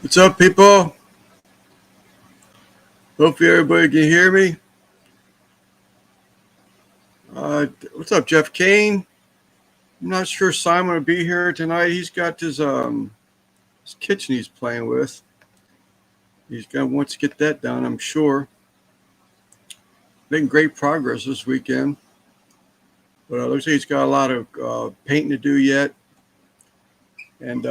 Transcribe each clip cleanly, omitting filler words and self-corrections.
What's up, people? Hopefully everybody can hear me. What's up, Jeff Kane? I'm not sure Simon will be here tonight. He's got his kitchen he's playing with. He's gonna wants to get that done, I'm sure. Making great progress this weekend, but it looks like he's got a lot of painting to do yet, and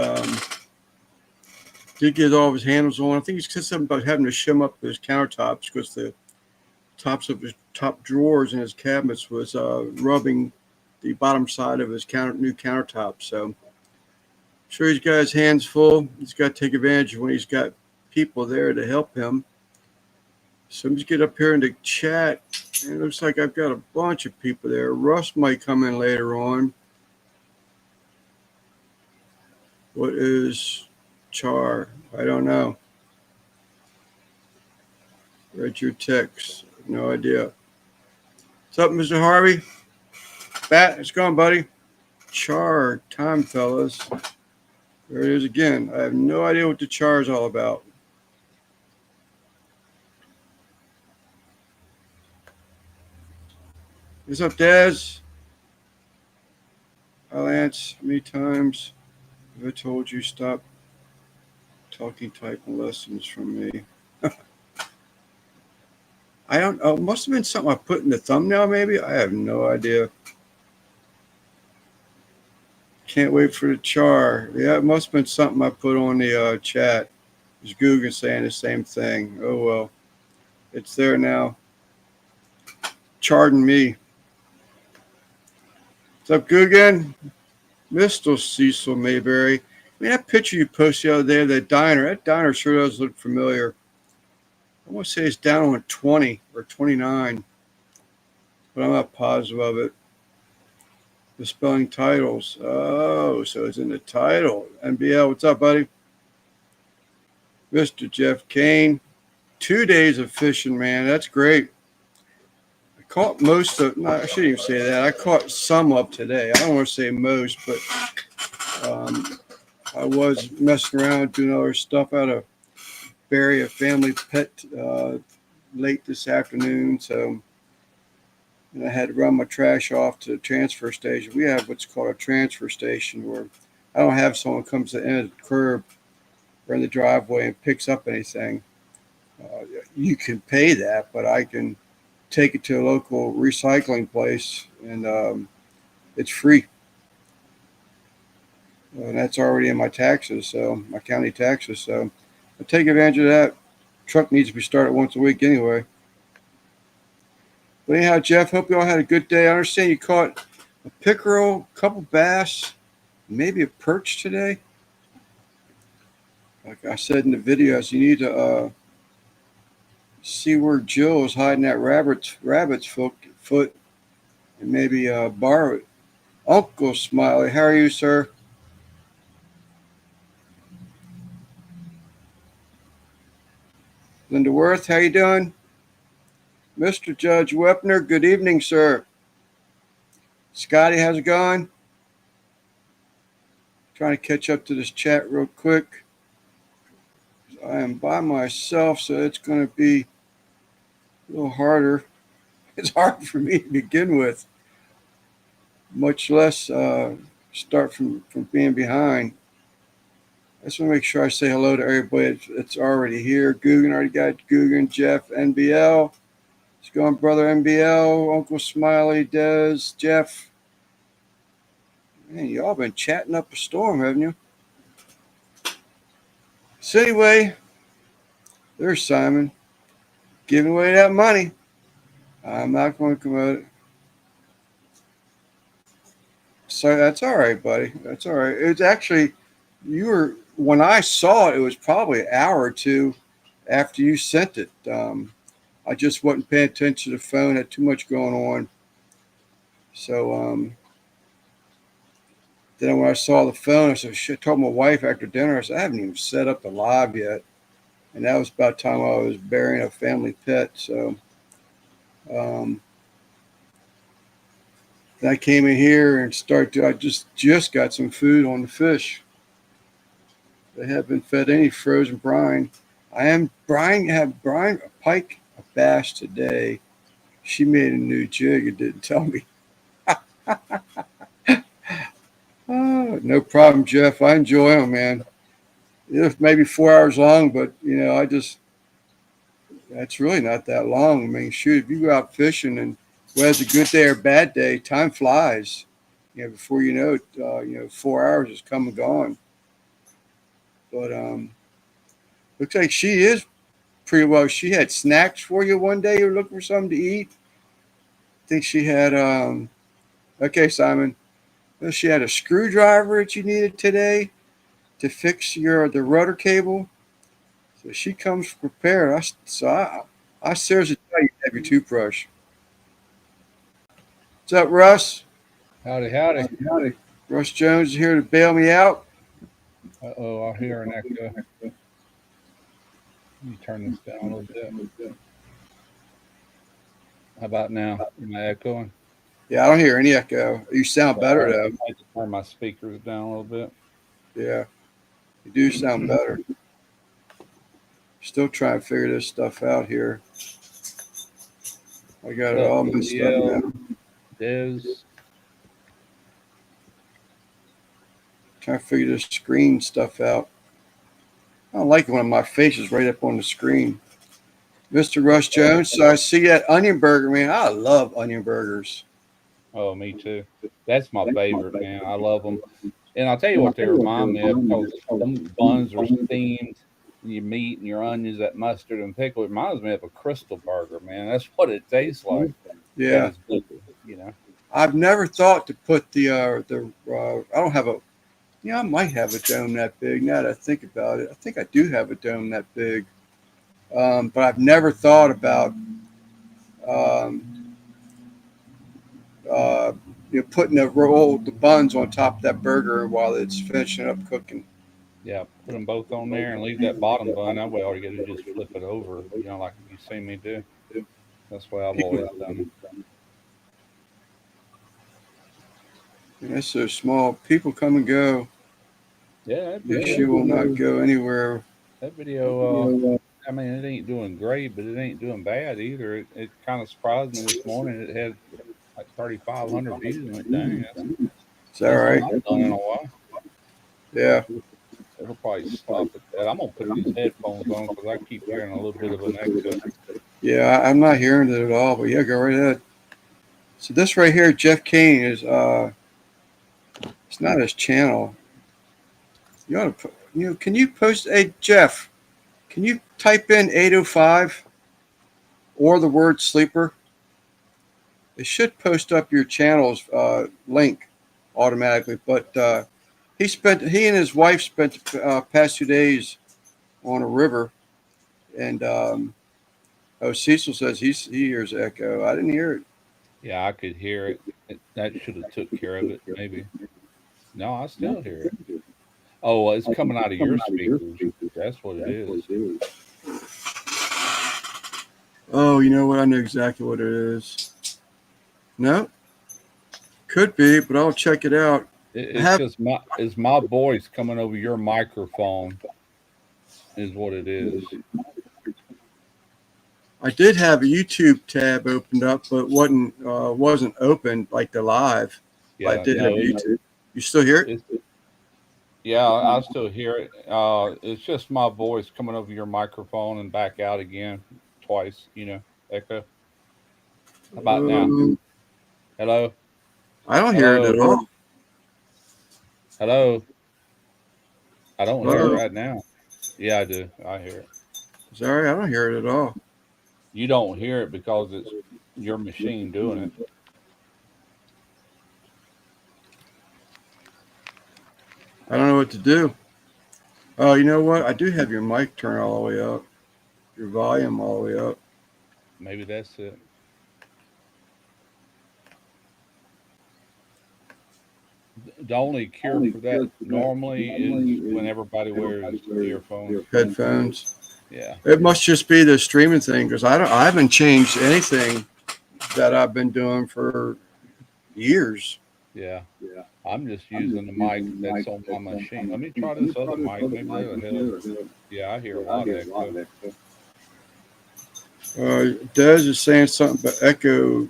did get all of his handles on. I think he said something about having to shim up his countertops because the tops of his top drawers in his cabinets was rubbing the bottom side of his new countertop. So I'm sure he's got his hands full. He's got to take advantage of when he's got people there to help him. So I'm just get up here in the chat. And it looks like I've got a bunch of people there. Russ might come in later on. What is char? I don't know. Read your text. No idea. What's up, Mr. Harvey? Bat, it's going, buddy. Char time, fellas. There it is again. I have no idea what the char is all about. What's up, Daz? Hi, Lance. How many times have I told you stop talking typing lessons from me? I don't know. It must have been something I put in the thumbnail, maybe. I have no idea. Can't wait for the char. Yeah, it must have been something I put on the chat. It was Googan saying the same thing. Oh, well. It's there now. Charting me. What's up, Googan? Mr. Cecil Mayberry. I mean, that picture you posted the other day of that diner sure does look familiar. I want to say it's down on 20 or 29, but I'm not positive of it. The spelling titles. Oh, so it's in the title. NBL, what's up, buddy? Mr. Jeff Kane. 2 days of fishing, man. That's great. I caught most of, no, I shouldn't even say that. I caught some up today. I don't want to say most, but I was messing around doing other stuff out of bury a family pet late this afternoon, so and I had to run my trash off to the transfer station. We have what's called a transfer station where I don't have someone comes to the end of the curb or in the driveway and picks up anything. You can pay that, but I can take it to a local recycling place, and it's free. And that's already in my taxes, so my county taxes. So I take advantage of that. Truck needs to be started once a week anyway. But anyhow, Jeff, hope you all had a good day. I understand you caught a pickerel, a couple bass, maybe a perch today. Like I said in the videos, you need to see where Jill is hiding that rabbit's foot and maybe borrow it. Uncle Smiley, how are you, sir? Linda Worth, how you doing? Mr. Judge Wepner, good evening, sir. Scotty, how's it going? Trying to catch up to this chat real quick. I am by myself, so it's going to be a little harder. It's hard for me to begin with, much less start from being behind. I just want to make sure I say hello to everybody that's already here. Googan, already got Googan, Jeff, NBL. What's going, brother NBL, Uncle Smiley, Des, Jeff. Man, y'all been chatting up a storm, haven't you? So anyway, there's Simon giving away that money. I'm not going to promote it. So that's all right, buddy. That's all right. It's actually, when I saw it, it was probably an hour or two after you sent it. I just wasn't paying attention to the phone, had too much going on. So then when I saw the phone, I said, shit, I told my wife after dinner, I said, I haven't even set up the live yet. And that was about the time I was burying a family pet. So then I came in here and I just got some food on the fish. They haven't fed any frozen brine. I am brine a pike, a bass today. She made a new jig and didn't tell me. Oh, no problem, Jeff. I enjoy them, man. It's maybe 4 hours long, but I just that's really not that long. I mean, shoot, if you go out fishing and whether it's a good day or bad day, time flies. Before you know it, 4 hours is come and gone. But looks like she is pretty well. She had snacks for you one day. You're looking for something to eat. I think she had. Okay, Simon. Well, she had a screwdriver that you needed today to fix the rudder cable. So she comes prepared. I seriously tell you, have your toothbrush. What's up, Russ? Howdy, howdy. Howdy. Russ Jones is here to bail me out. Uh-oh, I hear an echo. Let me turn this down a little bit. How about now? Am I echoing? Yeah, I don't hear any echo. You sound better, though. I had to turn my speakers down a little bit. Yeah, you do sound better. Still trying to figure this stuff out here. I got it all messed up now. Des. Trying to figure this screen stuff out. I don't like it when my face is right up on the screen. Mr. Russ Jones, so I see that onion burger, man. I love onion burgers. Oh, me too. That's my favorite, man. I love them. And I'll tell you what they remind me of, because them buns are steamed, and your meat and your onions, that mustard and pickle. It reminds me of a Crystal burger, man. That's what it tastes like. Yeah. I've never thought to put I don't have a, I might have a dome that big now that I think about it. I think I do have a dome that big. But I've never thought about putting the buns on top of that burger while it's finishing up cooking. Yeah, put them both on there and leave that bottom bun. That way, all you got to do is just flip it over, like you see me do. That's why I've always done it. It's so small. People come and go. Yeah, she will not go anywhere. That video, I mean, it ain't doing great, but it ain't doing bad either. It kind of surprised me this morning. It had like 3,500 views and went, dang, is that right? I've done in a while. Yeah. It'll probably stop at that. I'm going to put these headphones on because I keep hearing a little bit of an echo. Yeah, I'm not hearing it at all, but yeah, go right ahead. So this right here, Jeff Kane, is it's not his channel. You ought to can you post, hey Jeff, can you type in 805 or the word sleeper? It should post up your channel's link automatically, but he and his wife spent the past 2 days on a river, and Cecil says he hears echo. I didn't hear it. Yeah, I could hear it. That should have took care of it, maybe. No, I still hear it. Oh, it's coming out of your speakers. That's what it is. Oh, you know what? I know exactly what it is. No, could be, but I'll check it out. It's my voice coming over your microphone, is what it is. I did have a YouTube tab opened up, but wasn't open like the live. Yeah, I did have YouTube. You still hear it? Yeah, I still hear it. It's just my voice coming over your microphone and back out again twice. Echo. How about now? Hello. I don't hear it at all. Hello. I don't hear it right now. Yeah, I do. I hear it. Sorry, I don't hear it at all. You don't hear it because it's your machine doing it. I don't know what to do. Oh, you know what? I do have your mic turned all the way up. Your volume all the way up. Maybe that's it. The only cure for that normally is when everybody wears earphones. Headphones. Yeah. It must just be the streaming thing, because I haven't changed anything that I've been doing for years. Yeah. I'm just using the mic that's on my machine. Let me try this other mic. Maybe that'll help. Yeah, I hear a lot of echo. Des is saying something about echo.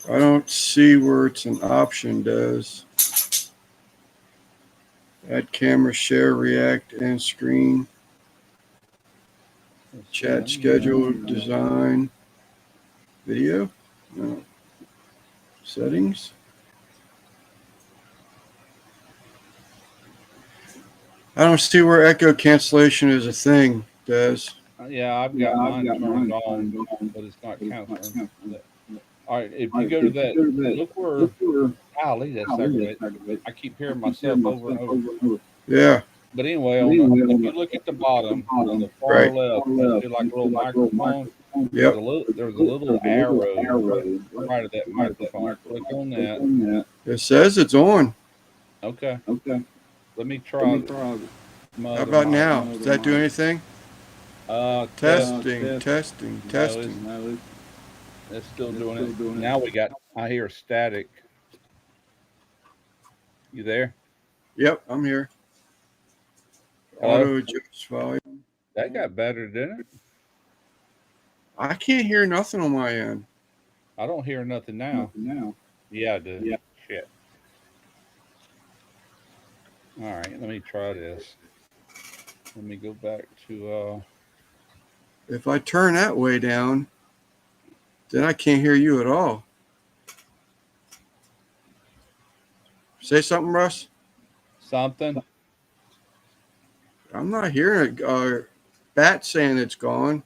I don't see where it's an option, Des. Add camera, share, react, and screen. Chat schedule, design, video. No. Settings. I don't see where echo cancellation is a thing, Des. Yeah, I've got mine turned on, but it's not canceling. All right, if you go to that, look where, golly, that's aggravating. I keep hearing myself over and over. Yeah. But anyway, if you look at the bottom on the far Right. left, you see like a little microphone. Yep. There's a little arrow right of that microphone. Click on that. It says it's on. Okay. Let me try my How other about mic. now? Does that do anything? Testing, testing, No, testing. it's still doing it. Now I hear static. You there? Yep, I'm here. Hello? Auto adjust volume. That got better, didn't it? I can't hear nothing on my end. I don't hear nothing now. Yeah, I do. Shit. All right, let me try this. Let me go back to If I turn that way down, then I can't hear you at all. Say something, Russ. something. I'm not hearing it. Bat saying it's gone.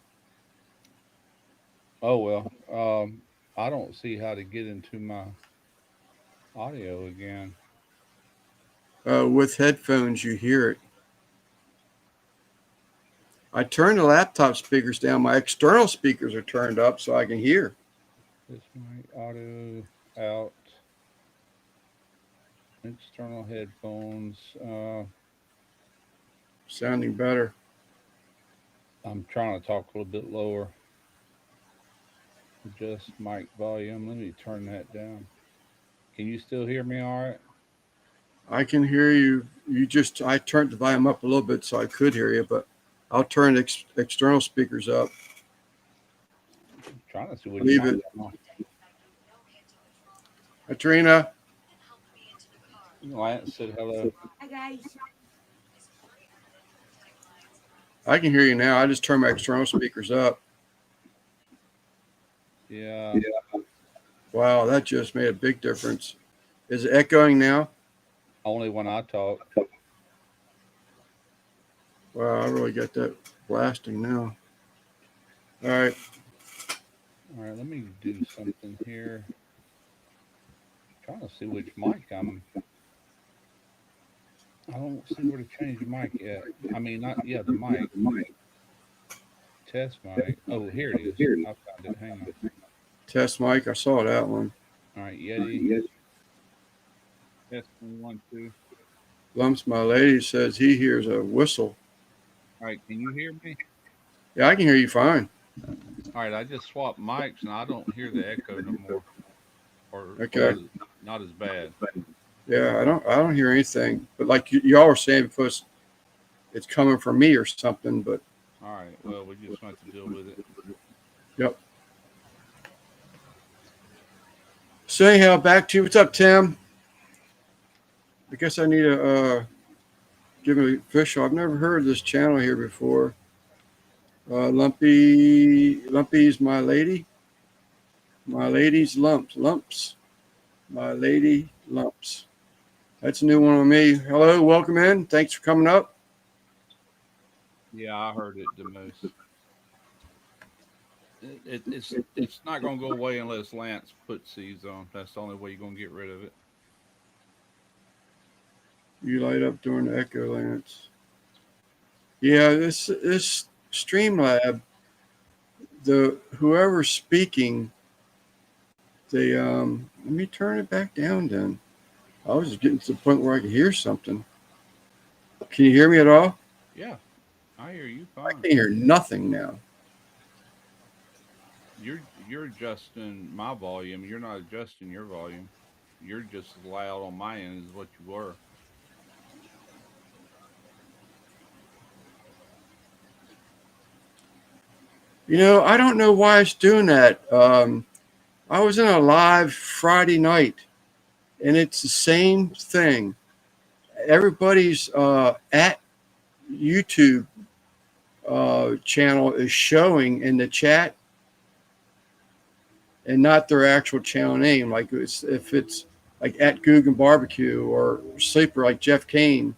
Oh well. I don't see how to get into my audio again. With headphones, you hear it. I turned the laptop speakers down. My external speakers are turned up so I can hear. This mic audio out. External headphones. Sounding better. I'm trying to talk a little bit lower. Adjust mic volume. Let me turn that down. Can you still hear me all right? I can hear you. I turned the volume up a little bit so I could hear you, but I'll turn external speakers up. I'm trying to see which Leave mic it. I'm on. Katrina, Lance said hello. I can hear you now. I just turned my external speakers up. Yeah. Wow, that just made a big difference. Is it echoing now? Only when I talk. Wow, I really got that blasting now. All right. All right, let me do something here. Trying to see which mic I'm. I don't see where to change the mic yet. I mean, not yeah, the mic. Test mic. Oh, here it is. I found it. Hang on. Test mic. I saw that one. All right, Yeti. Test 1, 2. Lumps, my lady, says he hears a whistle. All right, can you hear me? Yeah, I can hear you fine. All right, I just swapped mics and I don't hear the echo no more, or Okay. not as bad. Yeah, I don't hear anything. But like y'all were saying, because it's coming from me or something. But All right, well, we just have to deal with it. yep. So anyhow, back to you. What's up, Tim? I guess I need to give a official. I've never heard of this channel here before. Lumpy's my lady. My lady's lumps. My lady lumps. That's a new one on me. Hello, welcome in. Thanks for coming up. Yeah, I heard it the most. It's not going to go away unless Lance puts these on. That's the only way you're going to get rid of it. You light up during the echo, Lance. Yeah, this Streamlab, the whoever's speaking, they let me turn it back down. Then I was just getting to the point where I could hear something. Can you hear me at all? Yeah, I hear you I fine. can hear nothing now. You're you're adjusting my volume. You're not adjusting your volume. You're just as loud on my end as what you were. I don't know why it's doing that. I was in a live Friday night, and it's the same thing. Everybody's at YouTube channel is showing in the chat, and not their actual channel name. Like if it's like at Guggen Barbecue or Sleeper, like Jeff Kane,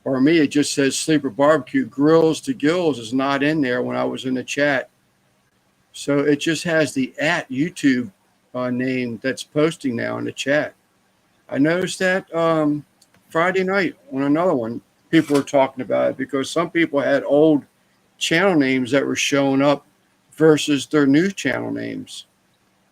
or me, it just says Sleeper Barbecue. Grills to Gills is not in there when I was in the chat. So it just has the at YouTube name that's posting now in the chat. I noticed that Friday night on another one, people were talking about it because some people had old channel names that were showing up versus their new channel names.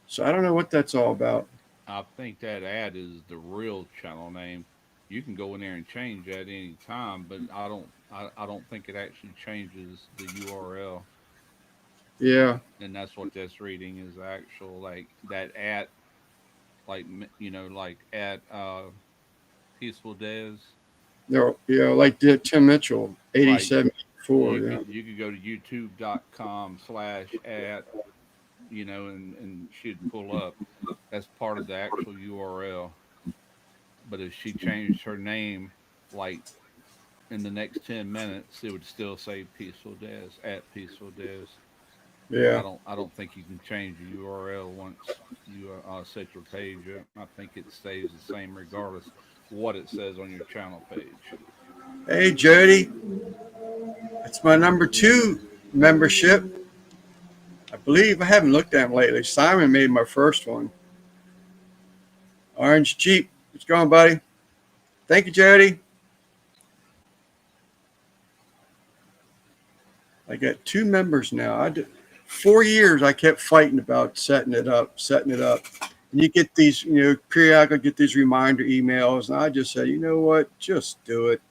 So I don't know what that's all about. I think that ad is the real channel name. You can go in there and change that any time, but I don't think it actually changes the URL. Yeah, And that's what that's reading is actual like that at like like at Peaceful Des. like did Tim Mitchell, Like 8784. Yeah, you could go to youtube.com/at, and she'd pull up. That's part of the actual URL. But if she changed her name, like in the next 10 minutes, it would still say Peaceful Des at Peaceful Des. yeah. I don't think you can change the URL once you set your page up. I think it stays the same regardless what it says on your channel page. Hey, Jody, it's my number two membership. I believe I haven't looked at them lately. Simon made my first one. Orange Jeep. What's going, buddy? Thank you, Jody. I got two members now. 4 years I kept fighting about setting it up. And you get these, periodically get these reminder emails, and I just said, you know what, just do it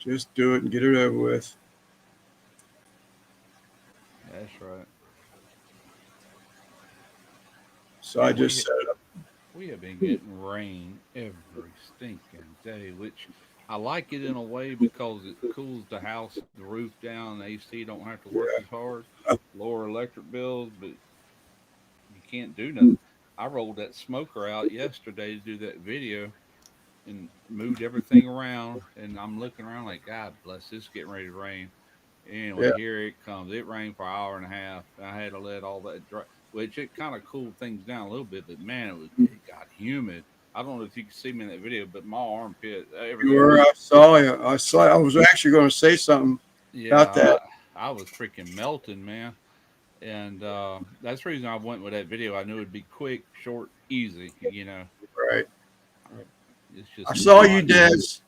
and get it over with. That's right. So I Yeah, just set it up. we have been getting rain every stinking day, which I like it in a way because it cools the house, the roof down, the AC don't have to work as hard, lower electric bills, but you can't do nothing. I rolled that smoker out yesterday to do that video and moved everything around, and I'm looking around like, God bless, this is getting ready to rain. Yeah, Anyway, here it comes. It rained for an hour and a half. I had to let all that dry, which it kind of cooled things down a little bit, but man, it got humid. I don't know if you can see me in that video, but my armpit, you everything were. was, I saw you. I was actually going to say something yeah, about that. I was freaking melting, man. And that's the reason I went with that video. I knew it'd be quick, short, easy. Right. It's I just too saw you, hot here. Des.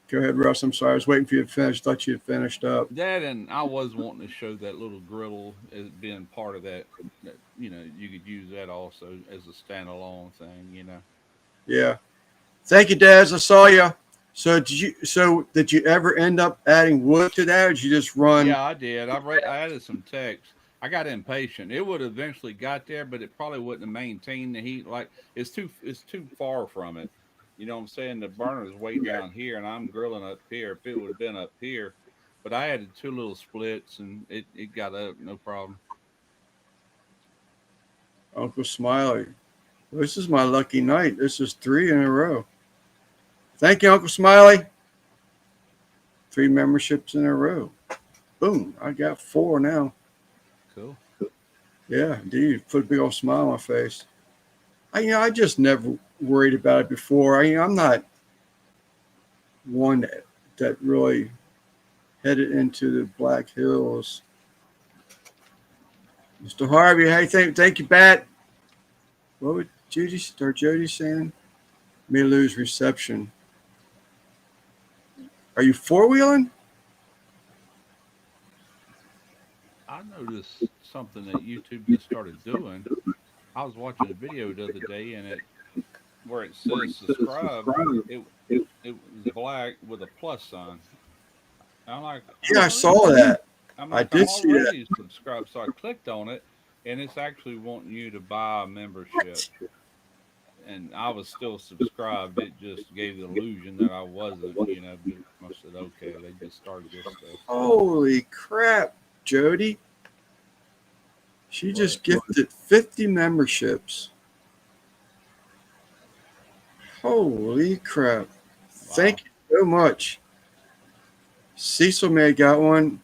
Go ahead, Russ. I'm sorry. I was waiting for you to finish. Thought you had finished up. That and I was wanting to show that little griddle as being part of that. That you could use that also as a standalone thing. Yeah. Thank you, Des. I saw you. So did you ever end up adding wood to that, or did you just run? Yeah, I did. I added some text. I got impatient. It would have eventually got there, but it probably wouldn't have maintained the heat. Like it's too far from it. You know what I'm saying? The burner is way down here, and I'm grilling up here. If it would have been up here, but I added two little splits, and it got up no problem. Uncle Smiley. This is my lucky night. This is three in a row. Thank you, Uncle Smiley. Three memberships in a row. Boom. I got four now. Cool. Yeah, indeed. Put a big old smile on my face. I just never worried about it before. I'm not one that really headed into the Black Hills. Mr. Harvey, hey, thank you, Bat. What would Jody saying? May lose reception. Are you four wheeling? I noticed something that YouTube just started doing. I was watching a video the other day, and it where it says subscribe, it it was black with a plus sign. I'm like, Yeah, I oh, saw that. I'm I like, I'm did see that. already subscribed. So I clicked on it, and it's actually wanting you to buy a membership. And I was still subscribed. It just gave the illusion that I wasn't, but I said, okay, they just started this stuff. Holy crap, Jody. She What? just gifted 50 memberships. Holy crap. Wow. Thank you so much. Cecil may have got one.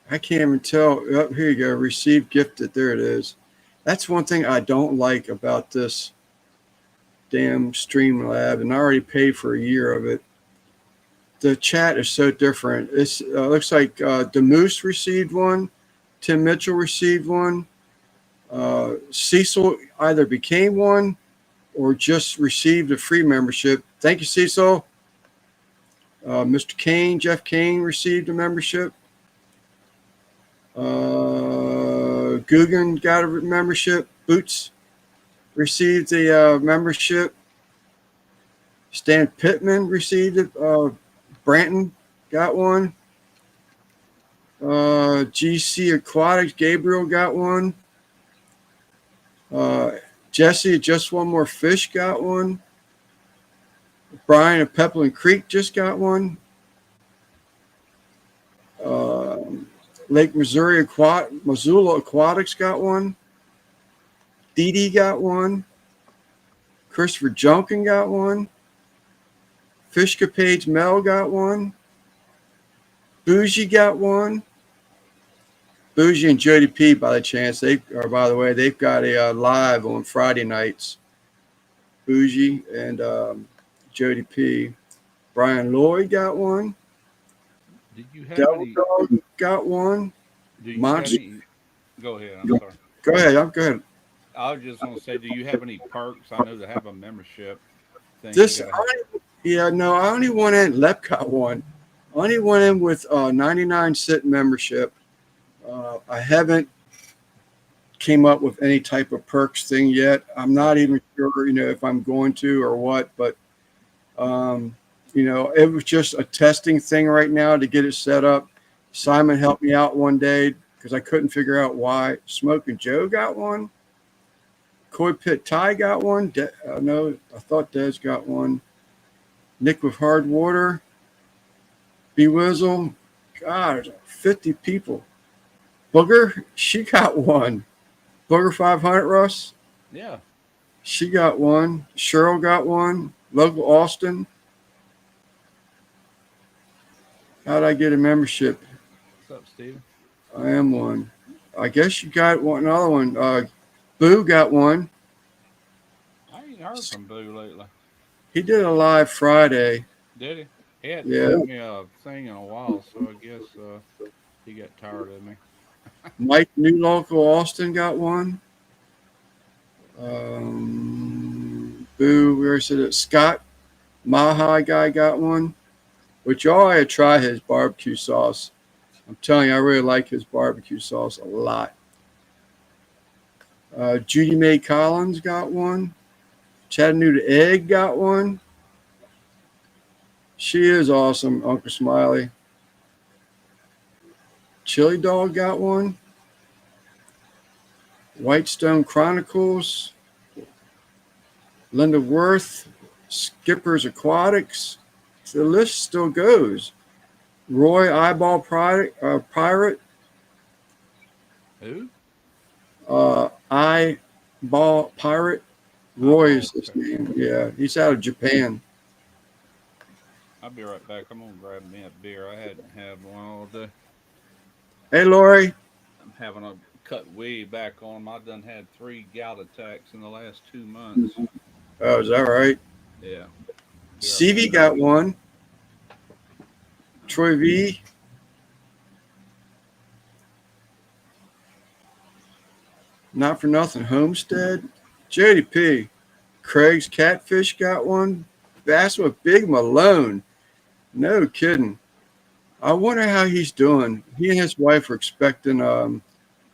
I can't even tell. Oh, here you go. Received gifted. There it is. That's one thing I don't like about this damn Streamlab, and I already paid for a year of it. The chat is so different. It looks like DeMoose received one, Tim Mitchell received one, Cecil either became one or just received a free membership. Thank you, Cecil. Mr. Kane, Jeff Kane received a membership. Guggen got a membership. Boots received a membership. Stan Pittman received it. Branton got one. GC Aquatics, Gabriel got one. Jesse, Just One More Fish got one. Brian of Pepperland Creek just got one. Uh, Lake Missouri Missoula Aquatics got one. Dee Dee got one. Christopher Junkin got one. Fishcapades Mel got one. Bougie got one. Bougie and Jody P, by the way, they've got a live on Friday nights. Bougie and Jody P. Brian Lloyd got one. Did you have Devil any? Dog got one. Do you have Monster. any? Go ahead. I'm sorry. Go ahead. I'm good. I was just gonna say, do you have any perks? I know to have a membership thing, you This, gotta have. yeah, no, I only went in. Lep got one. I only went in with 99-cent membership. I haven't came up with any type of perks thing yet. I'm not Okay. even sure, if I'm going to or what, but um, it was just a testing thing right now to get it set up. Simon helped me out one day because I couldn't figure out why. Smoking Joe got one. Koi Pit Ty got one. No, I thought Des got one. Nick with Hard Water. B Wizzle. God, 50 people. Booger, she got one. Booger 500, Russ, Yeah. she got one. Cheryl got one. Local Austin. How'd I get a membership? What's up, Steven? I am one. I guess you got one. Another one. Boo got one. I ain't heard from Boo lately. He did a live Friday. Did he? He hadn't Yeah. sent me a thing in a while, so I guess he got tired of me. Mike, new local Austin got one. Boo, where is it? Scott Mahi guy got one. Which y'all ought to try his barbecue sauce. I'm telling you, I really like his barbecue sauce a lot. Judy Mae Collins got one. Chattanooga Egg got one. She is awesome, Uncle Smiley. Chili Dog got one. Whitestone Chronicles. Linda Worth. Skipper's Aquatics. The list still goes. Roy Eyeball Pirate. Who? Eyeball Pirate. Roy Oh, is his okay. name. Yeah, he's out of Japan. I'll be right back. I'm gonna grab me a beer. I hadn't had one all day. Hey, Lori. I'm having a cut way back on 'em. I done had 3 gout attacks in the last 2 months. Oh, is that right? Yeah. Be right back. CV got one. Troy V. Not for nothing. Homestead. JDP. Craig's Catfish got one. Bass with Big Malone. No kidding. I wonder how he's doing. He and his wife are expecting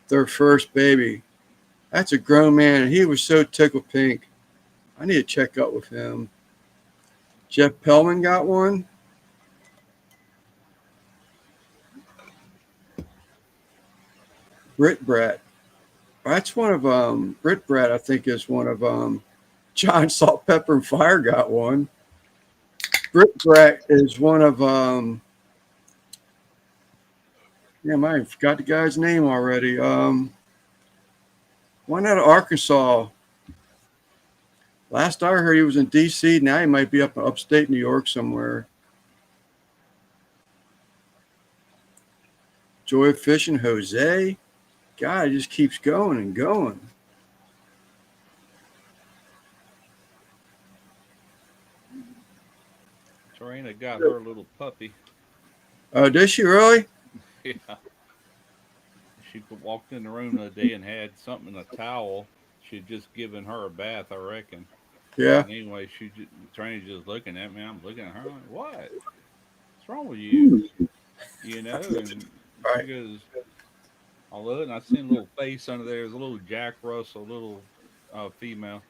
their first baby. That's a grown man, and he was so tickled pink. I need to check up with him. Jeff Pellman got one. Brit Brat. That's one of Brit Brat. I think is one of John Salt, Pepper, and Fire got one. Brit Brat is one of damn, I forgot the guy's name already. One out of Arkansas. Last I heard, he was in D.C. Now he might be up in upstate New York somewhere. Joy of Fishing, Jose. God, it just keeps going and going. Serena got her little puppy. Oh, did she really? Yeah. She walked in the room the other day and had something in a towel. She had just given her a bath, I reckon. Yeah. And anyway, Trina's just looking at me. I'm looking at her like, what? What's wrong with you? You know? And she Right. goes, I look and I seen a little face under there. There's a little Jack Russell, little female,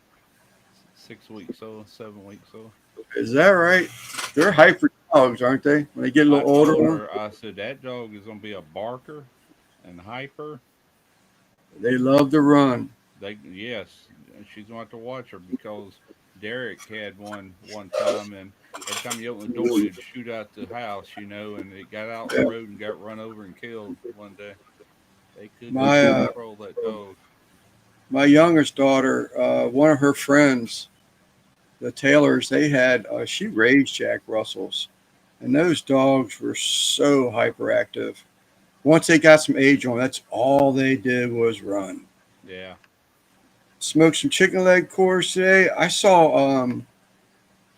6 weeks old, 7 weeks old. Is that right? They're hyper dogs, aren't they? When they get a I little older told one, her, I said, that dog is going to be a barker and hyper. they love to run. Yes, she's going to have to watch her because Derek had one time, and every time you open the door, it'd shoot out the house, and it got out in the Yeah. road and got run over and killed one day. They could not My control that dog. my youngest daughter, one of her friends, the Taylors, they had she raised Jack Russells, and those dogs were so hyperactive. Once they got some age on, that's all they did was run. Yeah. Smoked some chicken leg quarters today. I saw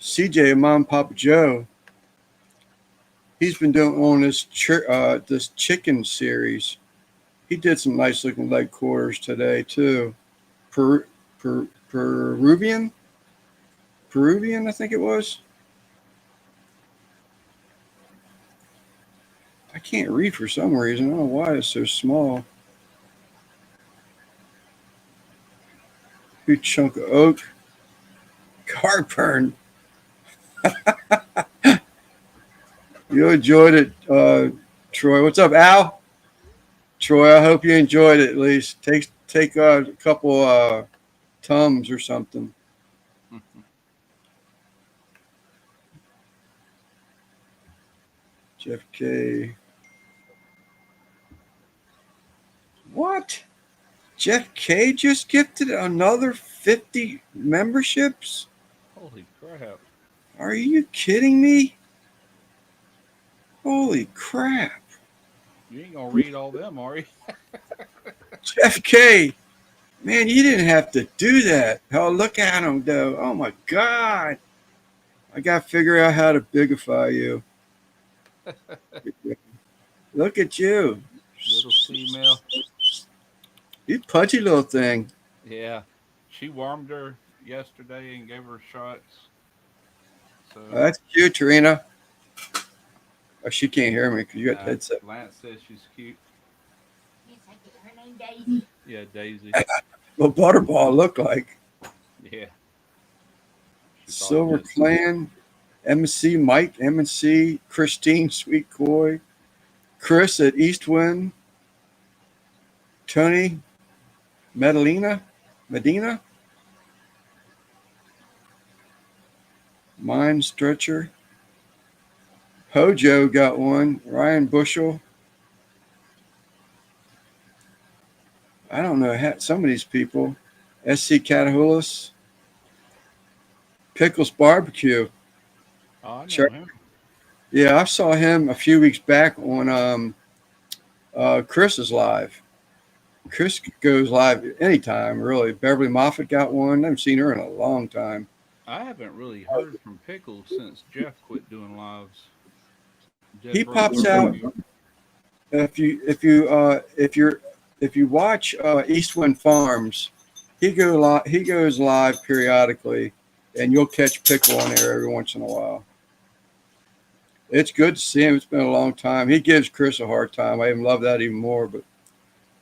CJ, Mom and Papa Joe. He's been doing on this chicken series. He did some nice looking leg quarters today too. Per, Peruvian, I think it was. I can't read for some reason. I don't know why it's so small. Big chunk of oak. Heartburn. You enjoyed it, Troy. What's up, Al? Troy, I hope you enjoyed it at least. Take a couple Tums or something. Jeff K. What? Jeff K just gifted another 50 memberships? Holy crap. Are you kidding me? Holy crap. You ain't going to read all them, are you? Jeff K. Man, you didn't have to do that. Oh, look at him, though. Oh, my God. I got to figure out how to bigify you. Look at you. Little female. You punchy little thing. Yeah. She warmed her yesterday and gave her shots. Oh, So, that's cute, Tarina. Oh, she can't hear me because you got the headset. Lance says she's cute. Yes, I did. Her name Daisy. Yeah, Daisy. What Butterball look like? Yeah. She Silver probably is. Clan, MC Mike, MNC, Christine Sweet Coy, Chris at Eastwind, Tony Medina, Mind Stretcher, Hojo got one, Ryan Bushell. I don't know some of these people. SC Catahoulous, Pickles Barbecue. Oh, I know Check. him. Yeah, I saw him a few weeks back on Chris's live. Chris goes live anytime, really. Beverly Moffat got one. I haven't seen her in a long time. I haven't really heard from Pickles since Jeff quit doing lives. He Jeff pops out barbecue. if you watch Eastwind Farms, he goes live periodically, and you'll catch Pickle on there every once in a while. It's good to see him. It's been a long time. He gives Chris a hard time. I even love that even more.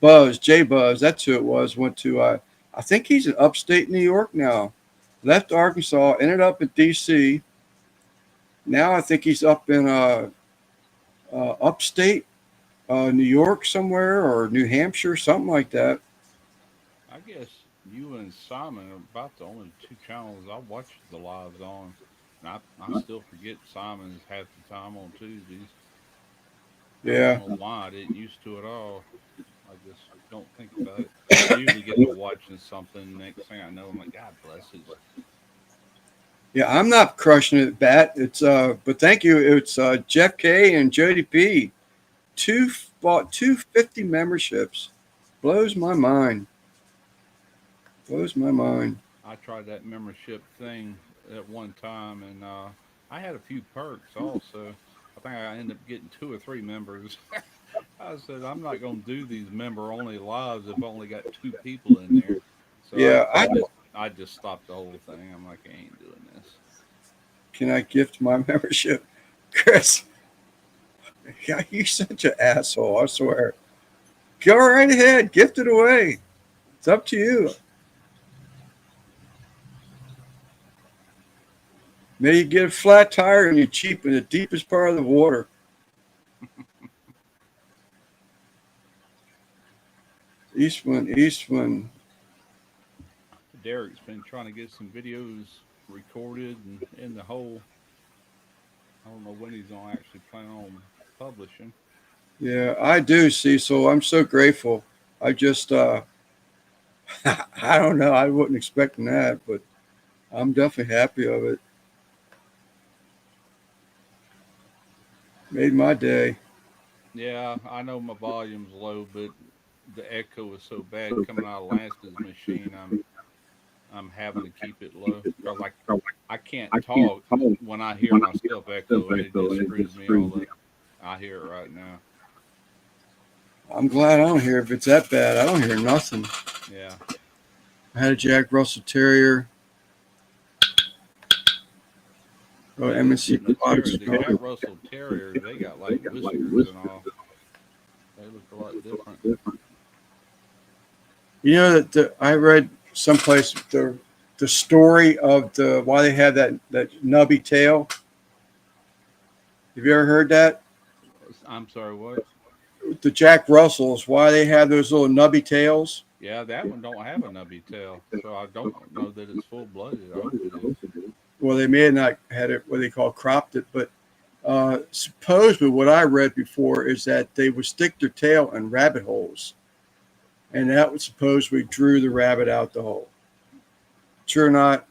But J Buzz, that's who it was. Went to I think he's in upstate New York now. Left Arkansas, ended up in D.C. Now I think he's up in upstate New York somewhere or New Hampshire, something like that. I guess you and Simon are about the only two channels I watch the lives on. And I still forget Simon's half the time on Tuesdays. I don't Yeah, know why. I didn't used to at all. I just don't think about it. I usually get to watching something. Next thing I know, I'm like, God bless it. yeah. I'm not crushing it, Bat. It's but thank you. It's Jeff K and Jody P. Two bought 250 memberships. Blows my mind. Blows my mind. I tried that membership thing at one time, and I had a few perks also. I think I ended up getting two or three members. I said, I'm not going to do these member only lives if I only got two people in there. So Yeah, I just stopped the whole thing. I'm like, I ain't doing this. can I gift my membership, Chris? Yeah, you such an asshole. I swear. Go right ahead, gift it away. It's up to you. Maybe you get a flat tire and you're cheap in the deepest part of the water. Eastman, Eastman. Derek's been trying to get some videos recorded and in the hole. I don't know when he's going to actually plan on publishing. Yeah, I do, Cecil. I'm so grateful. I just, I don't know. I wasn't expecting that, but I'm definitely happy of it. Made my day. Yeah, I know my volume's low, but the echo is so bad coming out of Lance's machine. I'm having to keep it low because I can't talk when I hear myself echo, and it just screws me all up. I hear it right now. I'm glad I don't hear if it's that bad. I don't hear nothing. Yeah, I had a Jack Russell Terrier. Oh, yeah. M&C products. The Jack Russell Terriers, they got like whiskers and all. They look a lot different. You know that I read someplace the story of the why they have that nubby tail. Have you ever heard that? I'm sorry, what? The Jack Russells, why they have those little nubby tails? Yeah, that one don't have a nubby tail, so I don't know that it's full blooded. I hope it is. Well, they may have not had it what they call cropped it, but supposedly what I read before is that they would stick their tail in rabbit holes, and that would supposedly drew the rabbit out the hole. Sure or not,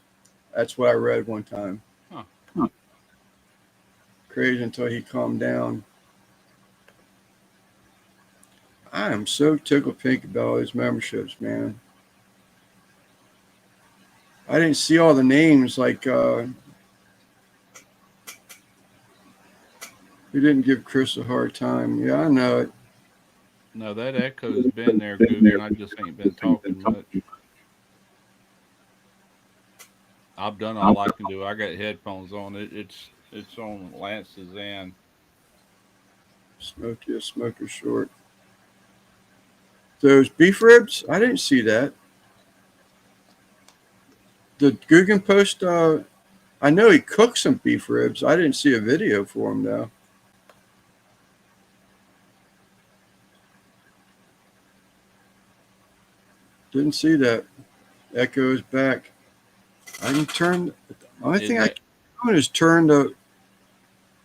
that's what I read one time. Huh. Crazy until he calmed down. I am so tickled pink about all these memberships, man. I didn't see all the names. Like, we didn't give Chris a hard time. Yeah, I know it. No, that echo's been there, Googan. I just ain't been talking much. I've done all I can do. I got headphones on. It's on Lance's end. Smoky, a smoker short. Those beef ribs, I didn't see that. Did Guggen post? I know he cooked some beef ribs. I didn't see a video for him though. Didn't see that. Echoes back. I can turn. The only thing I can do is turn the.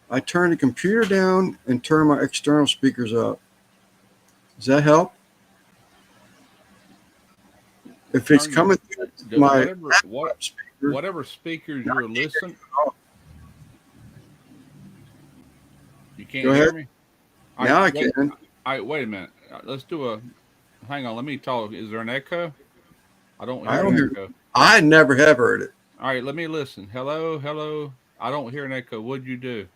I turn the computer down and turn my external speakers up. Does that help? If it's coming through my whatever speakers you're listening, you can't hear me. Now I can. All right, wait a minute. Let's do a. Hang on. Let me talk. Is there an echo? I don't hear an echo. I never have heard it. All right, let me listen. Hello, hello. I don't hear an echo. What'd you do?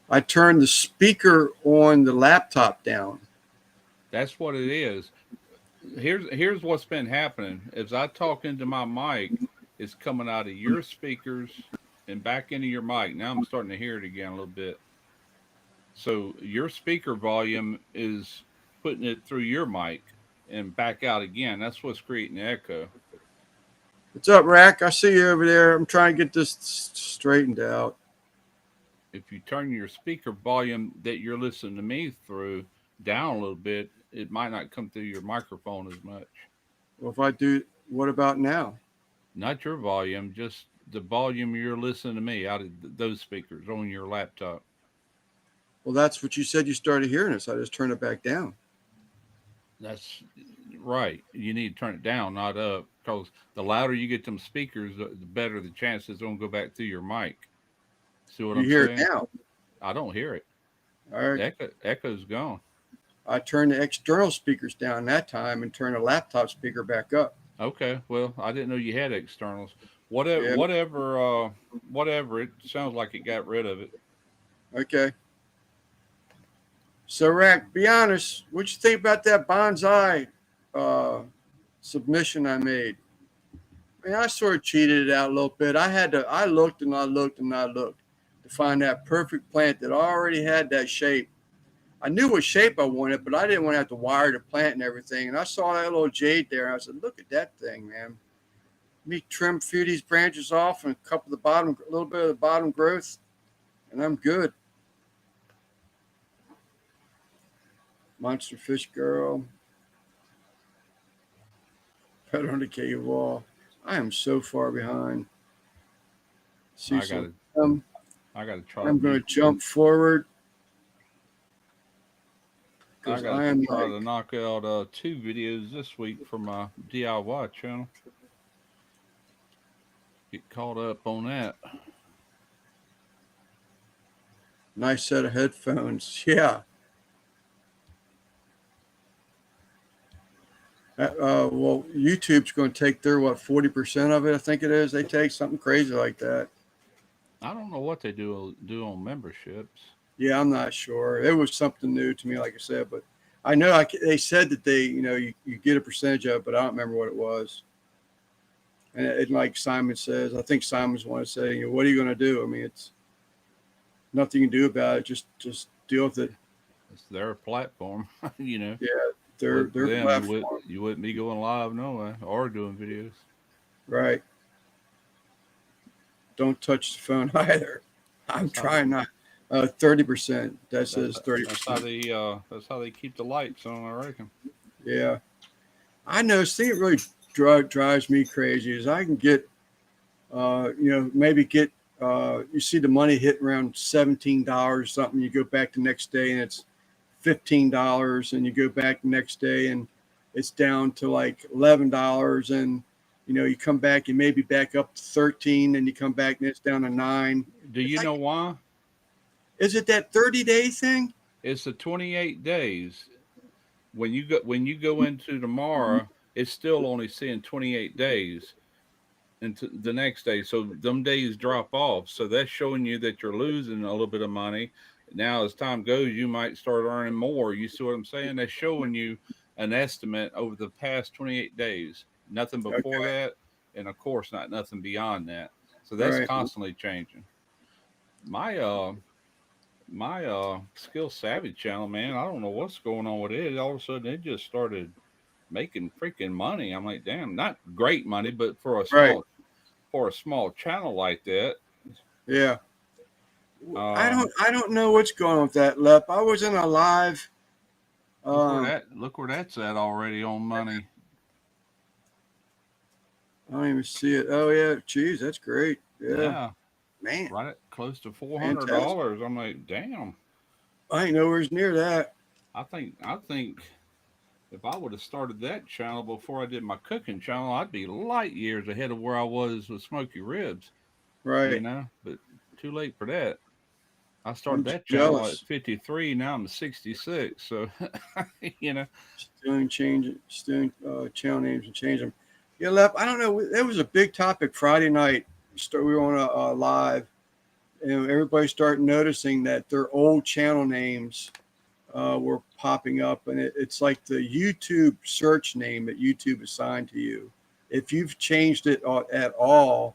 I turned the speaker on the laptop down. That's what it is. Here's what's been happening. As I talk into my mic, it's coming out of your speakers and back into your mic. Now I'm starting to hear it again a little bit. So your speaker volume is putting it through your mic and back out again. That's what's creating the echo. What's up, Rack? I see you over there. I'm trying to get this straightened out. If you turn your speaker volume that you're listening to me through down a little bit, it might not come through your microphone as much. Well, if I do, what about now? Not your volume, just the volume you're listening to me out of those speakers on your laptop. Well, that's what you said. You started hearing it, so I just turned it back down. That's right. You need to turn it down, not up, because the louder you get them speakers, the better the chance it's going to go back through your mic. See what You I'm hear it saying? now. I don't hear it. All right. Echo's gone. I turned the external speakers down that time and turned the laptop speaker back up. Okay. Well, I didn't know you had externals. Whatever. Yeah. Whatever. Whatever. It sounds like it got rid of it. Okay. So, Rack, be honest. What you think about that bonsai uh, submission I made? I mean, I sort of cheated it out a little bit. I looked and I looked and I looked to find that perfect plant that already had that shape. I knew what shape I wanted, but I didn't want to have to wire the plant and everything. And I saw that little jade there, and I said, "Look at that thing, man! Let me trim a few of these branches off and a couple of the bottom, a little bit of the bottom growth, and I'm good." Monster fish girl, pet on the cave wall. I am so far behind. I Cecil, gotta. um, I gotta try to I'm going to mute. jump forward I because gotta I am try to like, knock out 2 videos this week for my DIY channel. Get caught up on that. nice set of headphones. Yeah. Well, YouTube's going to take their, what, 40% of it, I think it is. They take something crazy like that. I don't know what they do on memberships. Yeah, I'm not sure. It was something new to me, like I said, but I know they said that you get a percentage of it, but I don't remember what it was. And like Simon says, I think Simon's one to say, what are you going to do? I mean, it's nothing you can do about it. Just deal with it. It's their platform, you know. Yeah, their With their them, platform, you wouldn't be going live no way or doing videos. right? Don't touch the phone either. I'm That's how trying not. 30%. That that's says thirty that's how percent. they keep the lights on. I reckon. Yeah, I know. See, it really drives me crazy. Is I can get, maybe get. You see the money hit around $17 or something. You go back the next day and it's $15, and you go back the next day and it's down to like $11, and you come back, you may be back up to 13, and you come back and it's down to 9. Do It's you know like, why? is it that 30-day thing? It's the 28 days. When you go into tomorrow, it's still only seeing 28 days into the next day. So them days drop off. So that's showing you that you're losing a little bit of money. Now, as time goes, you might start earning more. You see what I'm saying? That's showing you an estimate over the past 28 days. Nothing before Okay, that, and of course, not nothing beyond that. So that's right. constantly changing. My skill savvy channel, man. I don't know what's going on with it. All of a sudden, it just started making freaking money. I'm like, damn, not great money, but Right. for a small channel like that. Yeah. I Uh, don't I don't know what's going on with that, Lep. I was in a live. Um, look where that's at already on money. I don't even see it. Oh yeah, geez, that's great. Yeah, Yeah, man, right at close to four hundred fantastic. dollars. I'm like, damn. I ain't nowhere near that. I think if I would have started that channel before I did my cooking channel, I'd be light years ahead of where I was with smoky ribs. You Right. know, but too late for that. I started I'm that channel at jealous. 53. Now I'm 66. So, you know, Still channel names and change them. Yeah, Lep. I don't know. That was a big topic Friday night. We were on a live, and everybody started noticing that their old channel names were popping up, and it's like the YouTube search name that YouTube assigned to you. If you've changed it at all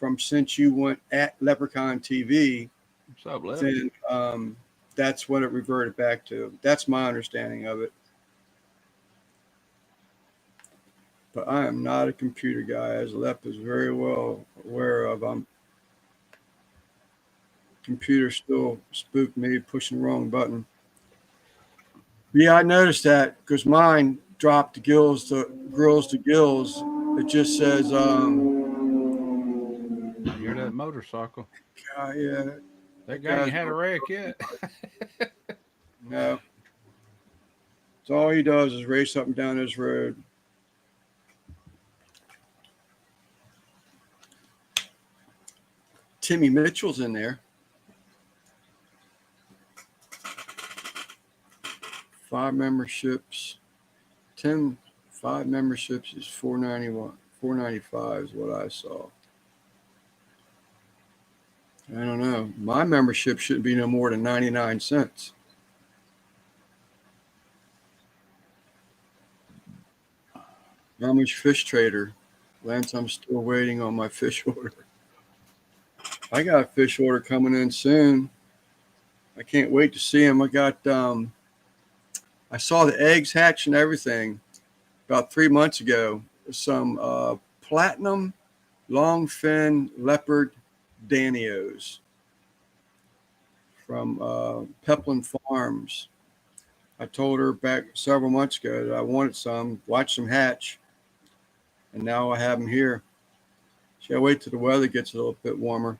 from since you went at Leprechaun TV, what's up, Lep? then that's what it reverted back to. That's my understanding of it. But I am not a computer guy, as Lep is very well aware of. Computer still spooked me pushing the wrong button. Yeah, I noticed that because mine dropped the grills to gills. It just says, I hear that motorcycle. yeah, That that guy ain't guy's had a wreck yet. no. So all he does is race up and down this road. Timmy Mitchell's in there. 5 memberships. 10, 5 memberships is 491. 495 is what I saw. I don't know. My membership shouldn't be no more than 99 cents. How much Fish Trader? Lance, I'm still waiting on my fish order. I got a fish order coming in soon. I can't wait to see him. I saw the eggs hatch and everything about 3 months ago. Some platinum longfin leopard danios from Peplin Farms. I told her back several months ago that I wanted some, watch them hatch, and now I have them here. Should I wait till the weather gets a little bit warmer?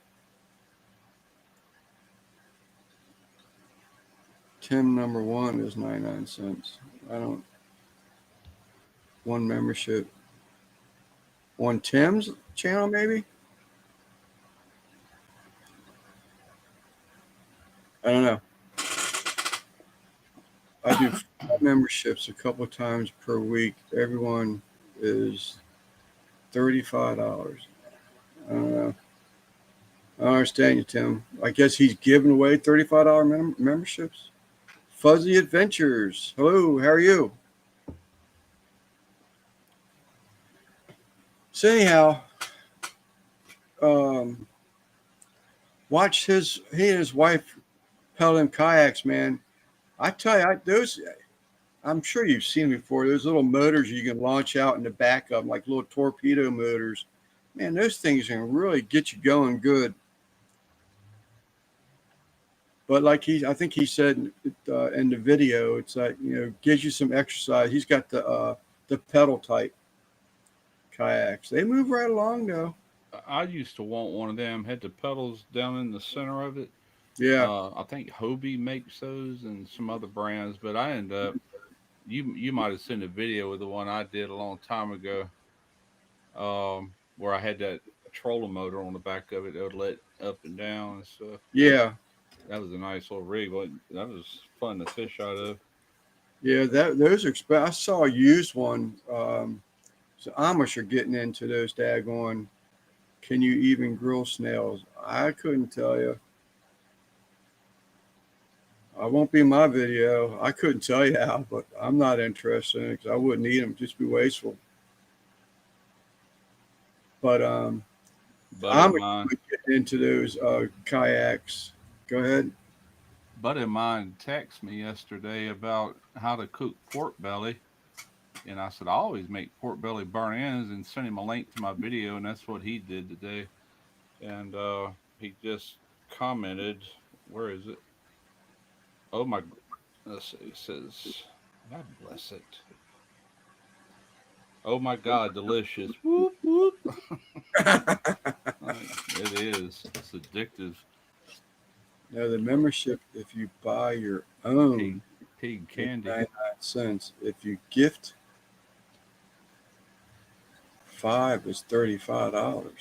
Tim number one is 99 cents. I don't. One membership on Tim's channel, maybe. I don't know. I do 5 memberships a couple times per week. Everyone is $35. I don't know. I don't understand you, Tim. I guess he's giving away $35 memberships. Fuzzy Adventures. Hello, how are you? So anyhow, um, watch he and his wife pedaling kayaks, man. I tell you, those. I'm sure you've seen them before. Those little motors you can launch out in the back of them, like little torpedo motors. Man, those things can really get you going good. But like I think he said in the video, it's like gives you some exercise. He's got the pedal type kayaks. They move right along though. I used to want one of them. Had the pedals down in the center of it. Yeah, I think Hobie makes those and some other brands, but I end up you might have seen a video of the one I did a long time ago, where I had that trolling motor on the back of it that would let up and down and stuff. yeah, That was a nice little rig. That was fun to fish out of. yeah. Those are expensive. I saw a used one. So Amish are getting into those daggone. Can you even grill snails? I couldn't tell you. I won't be my video. I couldn't tell you how, but I'm not interested in it because I wouldn't eat them. Just be wasteful. But Buddy of I'm mine, getting into those kayaks. Go ahead. buddy of mine texted me yesterday about how to cook pork belly, and I said I always make pork belly burnt ends, and sent him a link to my video, and that's what he did today. And he just commented, where is it? Oh my, let's see. It says, God bless it. Oh my God, delicious. Whoop whoop. It is. It's addictive. Now the membership, if you buy your Pig, own, pig is candy. 99 cents. If you gift 5, it's $35.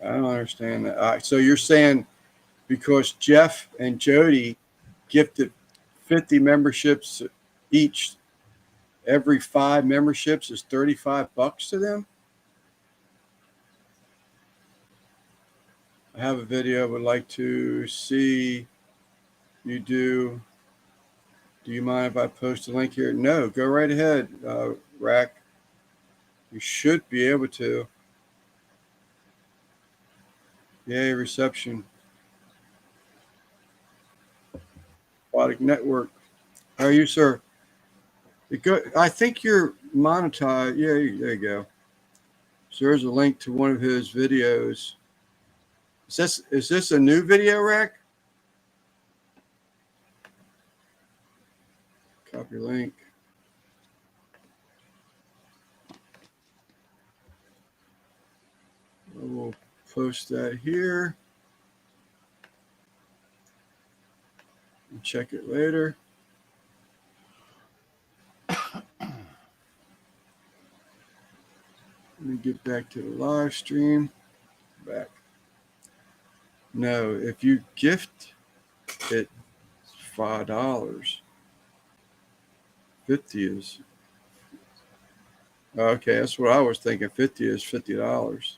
I don't understand that. So you're saying because Jeff and Jody gifted 50 memberships each, every 5 memberships is $35 to them? I have a video I would like to see you do. Do you mind if I post a link here? No, go right ahead, Rack. You should be able to. Yay, reception. Aquatic Network. How are you, sir? I think you're monetized. Yeah, there you go. So there's a link to one of his videos. Is this a new video, Rack? Copy link. We'll post that here. And check it later. Let me get back to the live stream. Back. No, if you gift it, it's $5. 50 is. Okay, that's what I was thinking. 50 is $50.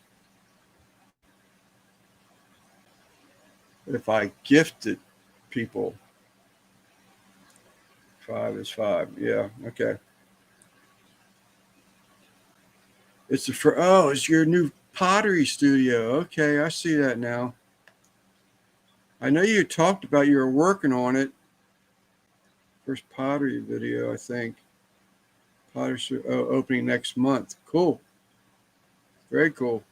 If I gifted people, 5 is 5. Yeah, okay. It's it's your new pottery studio. Okay, I see that now. I know you talked about you were working on it. First pottery video, I think. Pottery opening next month. Cool. Very cool.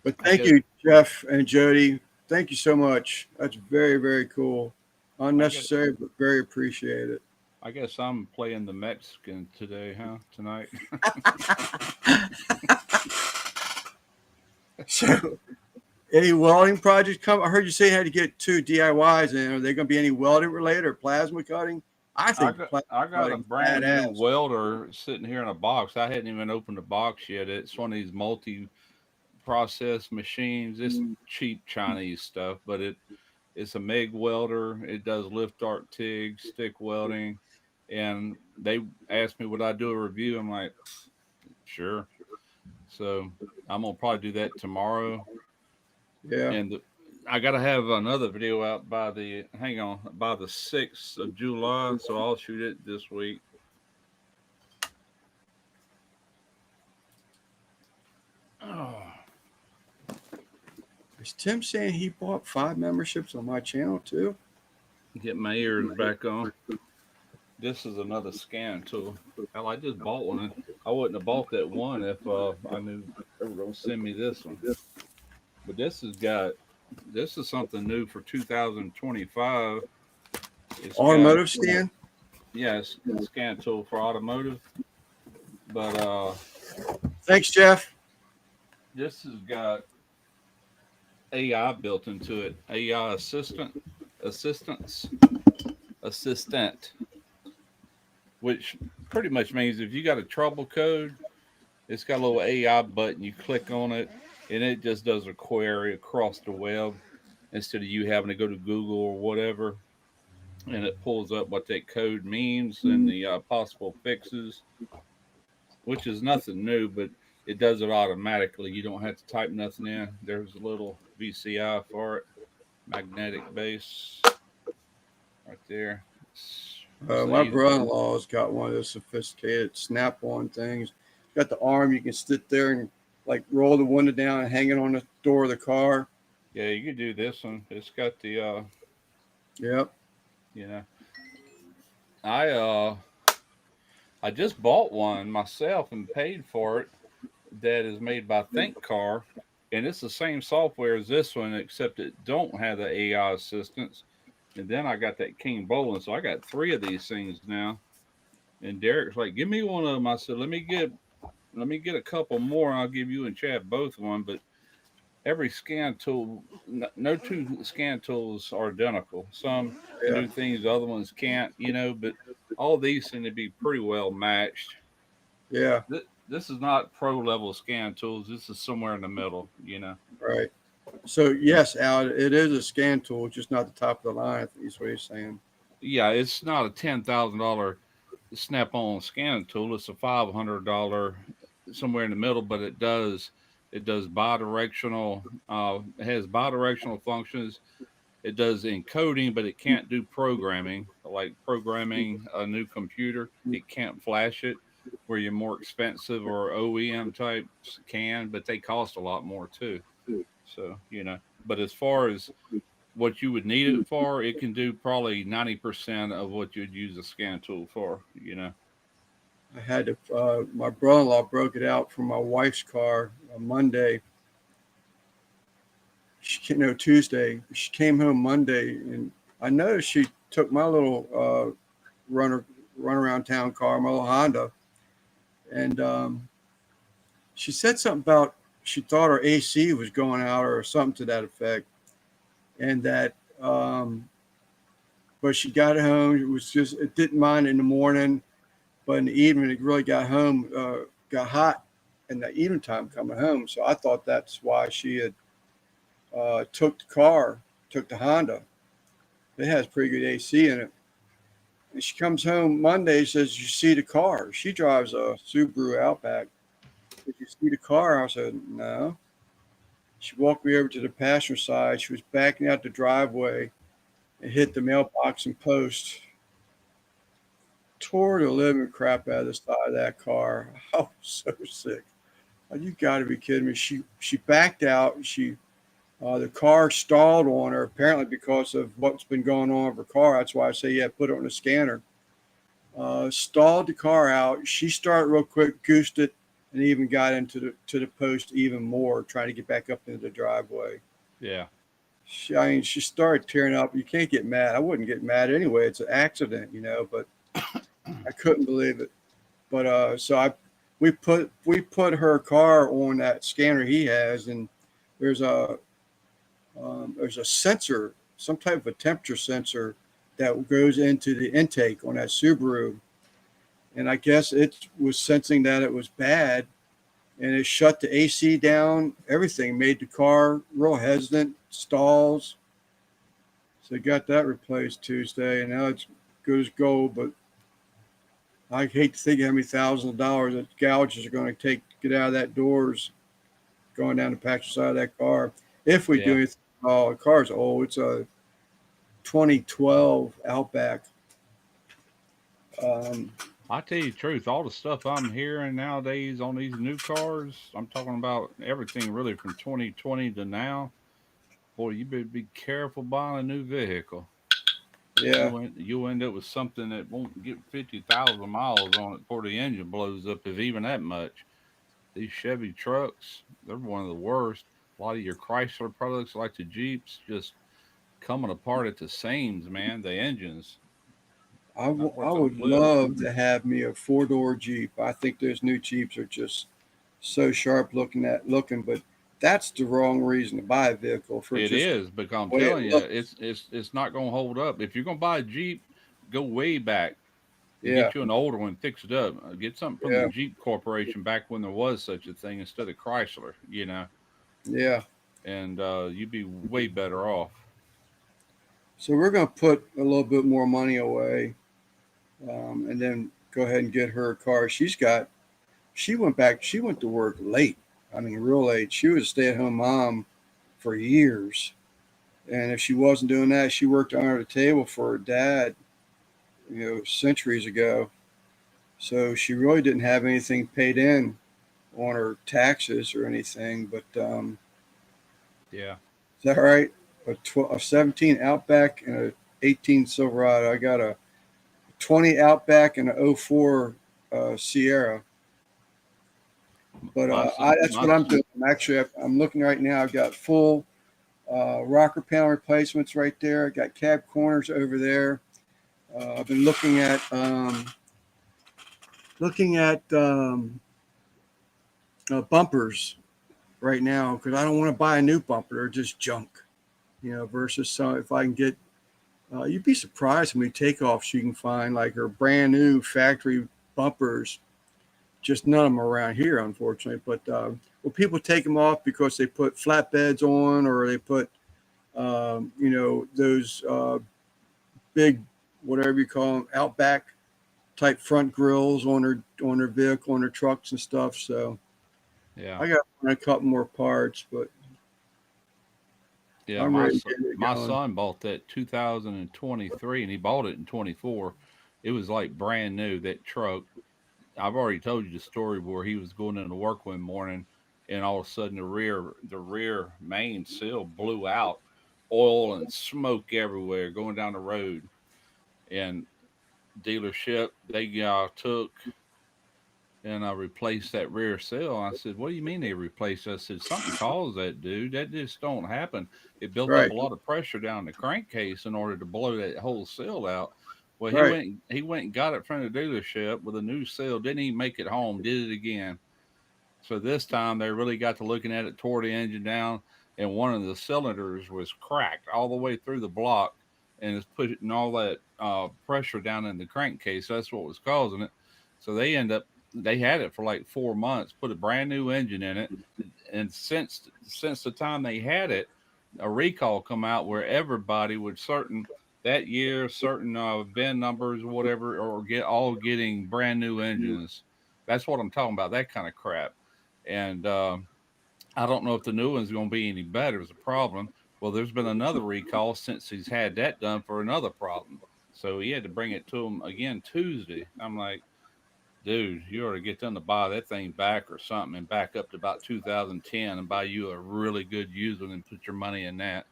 But thank you, Jeff and Jody. Thank you so much. That's very, very cool. Unnecessary, but very appreciated. I guess I'm playing the Mexican today, huh? Tonight. So, any welding projects come? I heard you say you had to get 2 DIYs in. Are they going to be any welding related or plasma cutting? I think I got a brand new welder sitting here in a box. I hadn't even opened the box yet. It's one of these multi-process machines. It's cheap Chinese stuff, but it's a MIG welder. It does lift arc TIG, stick welding, and they asked me would I do a review. I'm like, sure. So I'm gonna probably do that tomorrow. Yeah. And I got to have another video out by the 6th of July, so I'll shoot it this week. Oh. Is Tim saying he bought 5 memberships on my channel too? Get my ears back on. This is another scan tool. Hell, I just bought one. I wouldn't have bought that one if I knew they were going to send me this one. But this is something new for 2025. Automotive scan? Yes, scan tool for automotive. But thanks, Jeff. This has got AI built into it. AI assistant, which pretty much means if you got a trouble code, it's got a little AI button. You click on it, and it just does a query across the web instead of you having to go to Google or whatever. And it pulls up what that code means and the possible fixes, which is nothing new, but it does it automatically. You don't have to type nothing in. There's a little VCI for it, magnetic base, right there. My brother-in-law's got one of those sophisticated snap-on things. Got the arm, you can sit there and like roll the window down and hang it on the door of the car. Yeah, you could do this one. It's got the Yep. You know, I just bought one myself and paid for it. That is made by ThinkCar, and it's the same software as this one, except it don't have the AI assistance. And then I got that King Bowling, so I got 3 of these things now. And Derek's like, "Give me one of them." I said, "Let me get a couple more, and I'll give you and Chad both one." But every scan tool, no 2 scan tools are identical. Some can do things the other ones can't, but all these seem to be pretty well matched. Yeah. This is not pro level scan tools. This is somewhere in the middle, Right. So yes, Al, it is a scan tool, just not the top of the line. I think is what he's saying. Yeah, it's not a $10,000 Snap-on scanning tool. It's a $500 somewhere in the middle, but it does bidirectional. It has bidirectional functions. It does encoding, but it can't do programming, like programming a new computer. It can't flash it, where your more expensive or OEM types can, but they cost a lot more too. So, but as far as what you would need it for, it can do probably 90% of what you'd use a scan tool for, I had to, my brother-in-law broke it out from my wife's car on Monday. Tuesday. She came home Monday, and I noticed she took my little runner run around town car, my little Honda, and she said something about she thought her AC was going out or something to that effect, and that but she got home. It didn't mind in the morning, but in the evening it really got hot in the evening time coming home. So I thought that's why she had took the Honda. It has pretty good AC in it. And she comes home Monday, says, "You see the car?" She drives a Subaru Outback. "Did you see the car?" I said, "No." She walked me over to the passenger side. She was backing out the driveway and hit the mailbox and post. Tore the living crap out of the side of that car. I was so sick. You got to be kidding me. She backed out. The car stalled on her apparently because of what's been going on with her car. That's why I say yeah, put it on a scanner. Stalled the car out. She started real quick, goosed it, and even got into the post even more, trying to get back up into the driveway. Yeah. She started tearing up. You can't get mad. I wouldn't get mad anyway. It's an accident. But I couldn't believe it. But we put her car on that scanner he has, and there's a there's a sensor, some type of a temperature sensor that goes into the intake on that Subaru, and I guess it was sensing that it was bad, and it shut the AC down. Everything made the car real hesitant, stalls. So they got that replaced Tuesday, and now it's good as gold. But I hate to think how many thousands of dollars that gouges are going to take to get out of that doors, going down the passenger side of that car. If we do Yeah. anything, the car's old. It's a 2012 Outback. Um, I tell you the truth, all the stuff I'm hearing nowadays on these new cars, I'm talking about everything really from 2020 to now. Boy, you better be careful buying a new vehicle. yeah, You'll end up with something that won't get 50,000 miles on it before the engine blows up, if even that much. These Chevy trucks, they're one of the worst. A lot of your Chrysler products, like the Jeeps, just coming apart at the seams, man. The engines not I worth a would clue. love to have me a four-door Jeep. I think those new Jeeps are just so sharp looking, but that's the wrong reason to buy a vehicle for It just is, because I'm the way it telling you, looks. it's not going to hold up. If you're going to buy a Jeep, go way back and Yeah, get you an older one, fix it up. Get something from the yeah, Jeep Corporation back when there was such a thing instead of Chrysler, yeah. and you'd be way better off. So we're going to put a little bit more money away, and then go ahead and get her a car. She went back. She went to work late. I mean, real late. She was a stay-at-home mom for years, and if she wasn't doing that, she worked under the table for her dad, centuries ago. So she really didn't have anything paid in on her taxes or anything. But Yeah. is that right? A 17 Outback and a 18 Silverado. I got a 20 Outback and a '04 Sierra. But My son, that's my what I'm doing. I'm looking right now. I've got full rocker panel replacements right there. I got cab corners over there. I've been looking at bumpers right now because I don't want to buy a new bumper. They're just junk, versus some if I can get. You'd be surprised how many takeoffs you can find, like her brand new factory bumpers. Just none of them are around here, unfortunately. But well, people take them off because they put flatbeds on, or they put, those big, whatever you call them, Outback type front grills on their vehicle, on their trucks and stuff. So yeah, I got a couple more parts, but yeah, I'm ready to get it my going. son bought that 2023, and he bought it in 24. It was like brand new, that truck. I've already told you the story where he was going into work one morning, and all of a sudden the rear main seal blew out, oil and smoke everywhere going down the road. And dealership, they took and I replaced that rear seal. I said, "What do you mean they replaced it?" I said, "Something caused that, dude. That just don't happen. It built up Right. a lot of pressure down the crankcase in order to blow that whole seal out." Well, he Right. went he went and got it from the dealership with a new seal. Didn't even make it home. Did it again. So this time they really got to looking at it, tore the engine down, and one of the cylinders was cracked all the way through the block, and it's putting all that pressure down in the crankcase. That's what was causing it. So they had it for like 4 months, put a brand new engine in it, and since the time they had it, a recall come out where everybody would certain that year certain VIN numbers or whatever, or getting brand new engines. That's what I'm talking about. That kind of crap. And I don't know if the new one's going to be any better. Is a problem. Well, there's been another recall since he's had that done for another problem. So he had to bring it to him again Tuesday. I'm like, dude, you ought to get them to buy that thing back or something and back up to about 2010 and buy you a really good used one and put your money in that.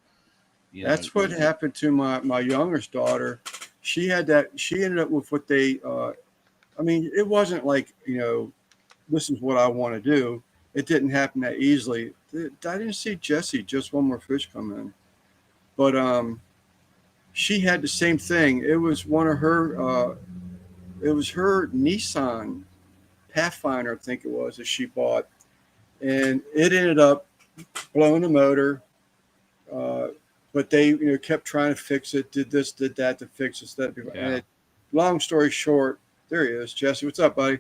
You know, That's what happened to my youngest daughter. She had that. She ended up with what they. I mean, it wasn't like this is what I want to do. It didn't happen that easily. I didn't see Jesse. Just one more fish come in, but she had the same thing. It was one of her. It was her Nissan Pathfinder, I think it was, that she bought, and it ended up blowing the motor. Uh, but they kept trying to fix it. Did this, did that to fix it. And yeah. long story short, there he is, Jesse. What's up, buddy?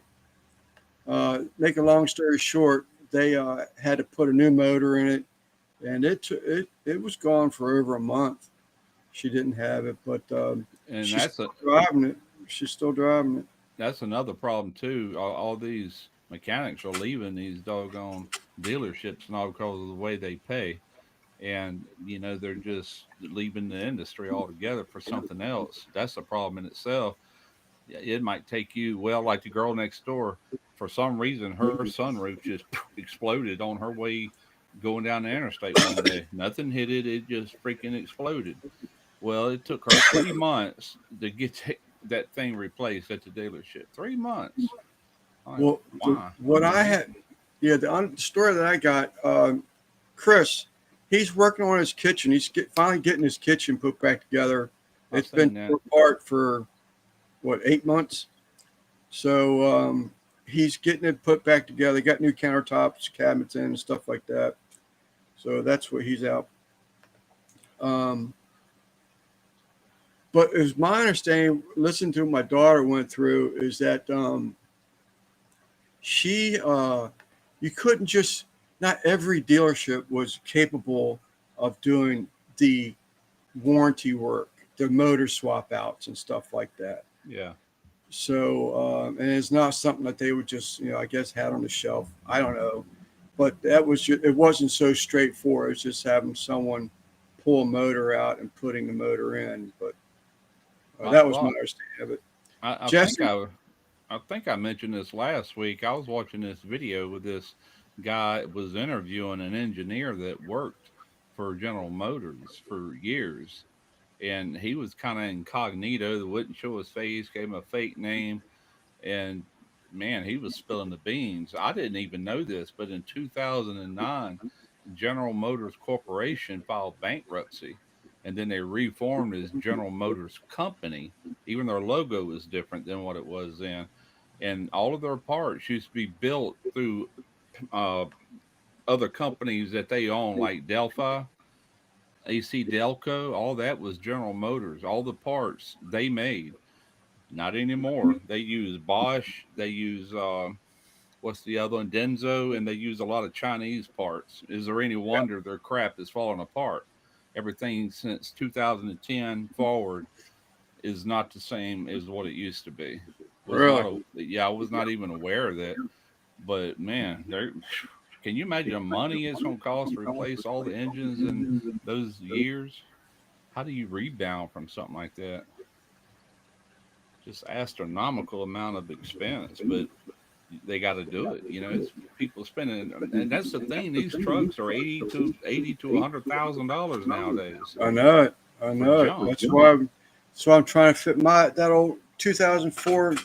Make a long story short, they had to put a new motor in it, and it was gone for over a month. She didn't have it, but And she's still driving it. She's still driving it. that's another problem too. All these mechanics are leaving these doggone dealerships and all because of the way they pay. And they're just leaving the industry altogether for something else. That's a problem in itself. It might take you, well, like the girl next door, for some reason her sunroof just exploded on her way going down the interstate one day. Nothing hit it, it just freaking exploded. Well, it took her 3 months to get that thing replaced at the dealership. 3 months. I'm like, Well, why? what I had, yeah, the story that I got, Chris, he's working on his kitchen. Finally getting his kitchen put back together. I've It's been seen that. apart for what, 8 months? So he's getting it put back together. Got new countertops, cabinets in, and stuff like that. So that's what he's out. Um, but as my understanding, listening to what my daughter went through, is that she you couldn't just, not every dealership was capable of doing the warranty work, the motor swap outs and stuff like that. Yeah. So and it's not something that they would just I guess had on the shelf. I don't know, but that was it wasn't so straightforward. It's just having someone pull a motor out and putting the motor in. But that was my Well, understanding of it. I think Jesse, I mentioned this last week. I was watching this video with this guy was interviewing an engineer that worked for General Motors for years, and he was kind of incognito. They wouldn't show his face, gave him a fake name, and man, he was spilling the beans. I didn't even know this, but in 2009, General Motors Corporation filed bankruptcy, and then they reformed as General Motors Company. Even their logo was different than what it was then, and all of their parts used to be built through uh, other companies that they own, like Delphi, AC Delco. All that was General Motors. All the parts they made. Not anymore. They use Bosch. They use what's the other one? Denso, and they use a lot of Chinese parts. Is there any yeah, wonder their crap is falling apart? Everything since 2010 forward is not the same as what it used to be. Was really, not a yeah, I was not even aware of that. But man, there can you imagine the money it's going to cost to replace all the engines in those years? How do you rebound from something like that? Just astronomical amount of expense, but they got to do it. It's people spending, and that's the thing. These trucks are eighty to $100,000 nowadays I know it. I for know it. junk. That's why I'm trying to fit that old 2004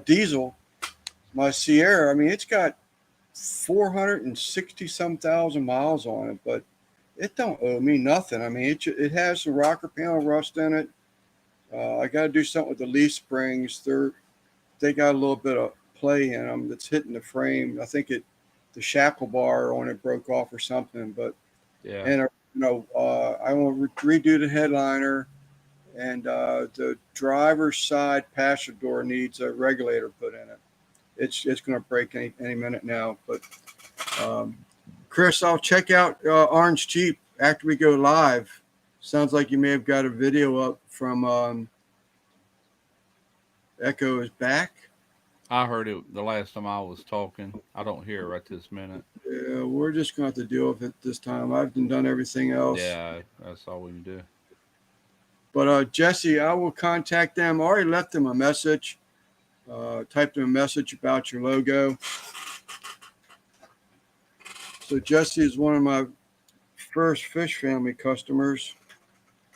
diesel. my Sierra, I mean, it's got 460 some thousand miles on it, but it don't owe me nothing. I mean, it has some rocker panel rust in it. I got to do something with the leaf springs. They got a little bit of play in them that's hitting the frame. I think the shackle bar on it broke off or something. But Yeah. and I want to redo the headliner, and the driver's side passenger door needs a regulator put in it. It's going to break any minute now. But um, Chris, I'll check out Orange Jeep after we go live. Sounds like you may have got a video up from Echo is back. I heard it the last time I was talking. I don't hear it right this minute. Yeah, we're just going to have to deal with it this time. I've done everything else. Yeah, that's all we can do. But Jesse, I will contact them. I already left them a message. Typed them a message about your logo. So Jesse is one of my first fish family customers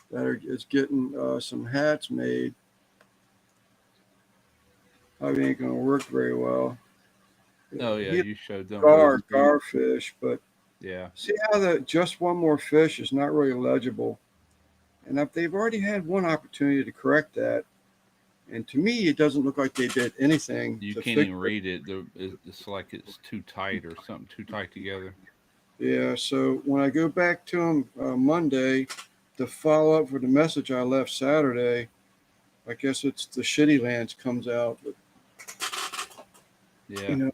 that is getting some hats made. Probably ain't going to work very well. Oh yeah, He you showed them. garfish, but Yeah. see how the just one more fish is not really legible. And if they've already had one opportunity to correct that. And to me, it doesn't look like they did anything You to can't fix even it. read it. It's like it's too tight or something too tight together. Yeah, so when I go back to them Monday to follow up for the message I left Saturday, I guess it's the shitty lands comes out. But, Yeah. you know,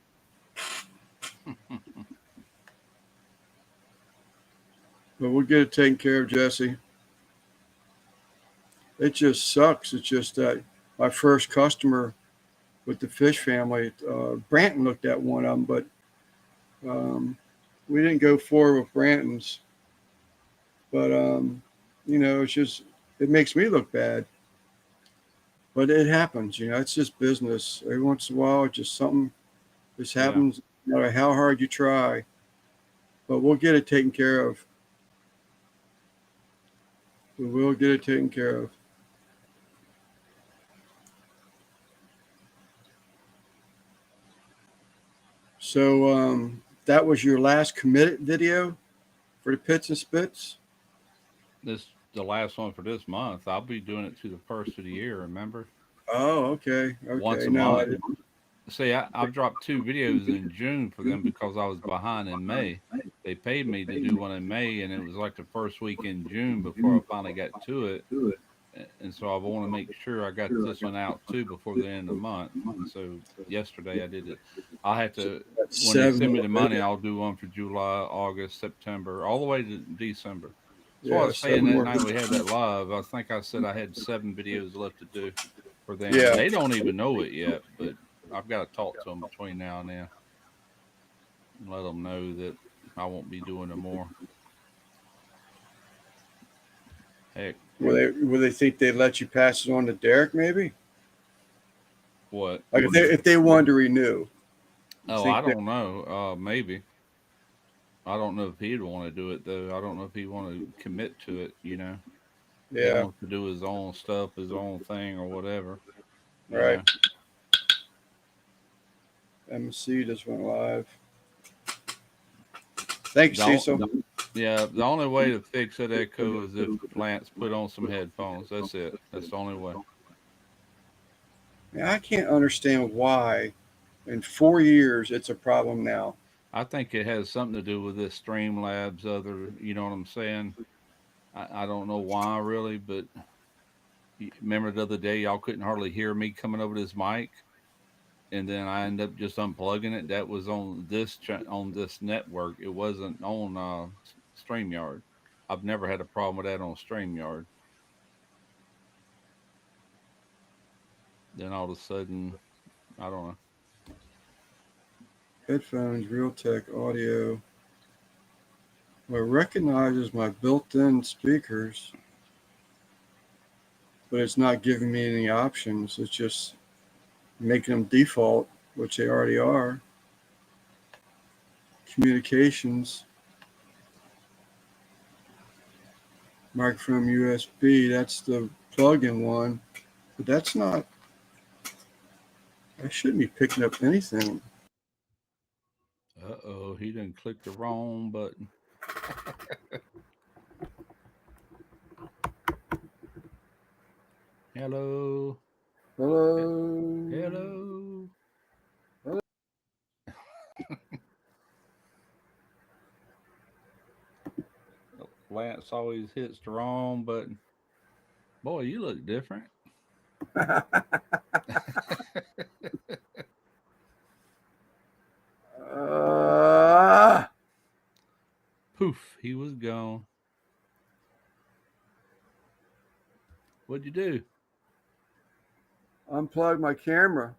but we'll get it taken care of, Jesse. It just sucks. It's just that my first customer with the fish family, Branton looked at one of them, but we didn't go forward with Branton's. But it's just it makes me look bad. But it happens, it's just business. Every once in a while, just something just Yeah. happens, no matter how hard you try. But we'll get it taken care of. We will get it taken care of. So that was your last committed video for the pits and spits? This the last one for this month. I'll be doing it to the first of the year. Remember, Oh, okay. once Okay. a No, I month. didn't. See, I've dropped 2 videos in June for them because I was behind in May. They paid me to do one in May, and it was like the first week in June before I finally got to it. And so I want to make sure I got this one out too before the end of the month. And so yesterday I did it. I have So to that's when they 7 send me the money, videos. I'll do one for July, August, September, all the way to December. That's what I Yeah, was saying 7 that more. night we had that live. I think I said I had 7 videos left to do for them. Yeah. They don't even know it yet, but I've got to talk to them between now and then and let them know that I won't be doing no more. Heck, Will they think they let you pass it on to Derek? Maybe. what? Like if they wanted to renew, you Oh, I think that? don't know. Maybe. I don't know if he'd want to do it though. I don't know if he'd want to commit to it. He Yeah. wants to do his own stuff, his own thing, or whatever. You Right. know. MC just went live. Thank you, The, on- Cecil. yeah, the only way to fix that echo is if Lance put on some headphones. That's it. That's the only way. Man, I can't understand why in 4 years it's a problem now. I think it has something to do with this Streamlabs. You know what I'm saying? I don't know why really, but remember the other day y'all couldn't hardly hear me coming over this mic, and then I ended up just unplugging it. That was on on this network. It wasn't on Streamyard. I've never had a problem with that on Streamyard. Then all of a sudden, I don't know. Headphones, Realtek audio. Well, it recognizes my built-in speakers, but it's not giving me any options. It's just making them default, which they already are. Communications, microphone USB, that's the plug-in one, but that's not, I shouldn't be picking up anything. Uh-oh, he didn't click the wrong button. Hello. Hello. Hello. Hello. Lance always hits the wrong button. Boy, you look different. Poof, he was gone. What'd you do? Unplug my camera.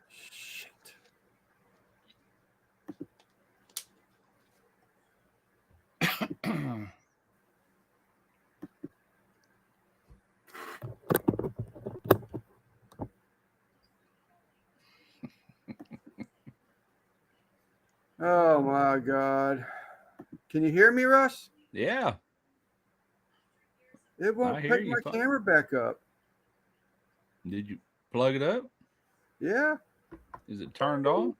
Shit. Oh my God. Can you hear me, Russ? Yeah, It won't I hear pick you. my camera back up. Did you plug it up? Yeah. Is it turned on?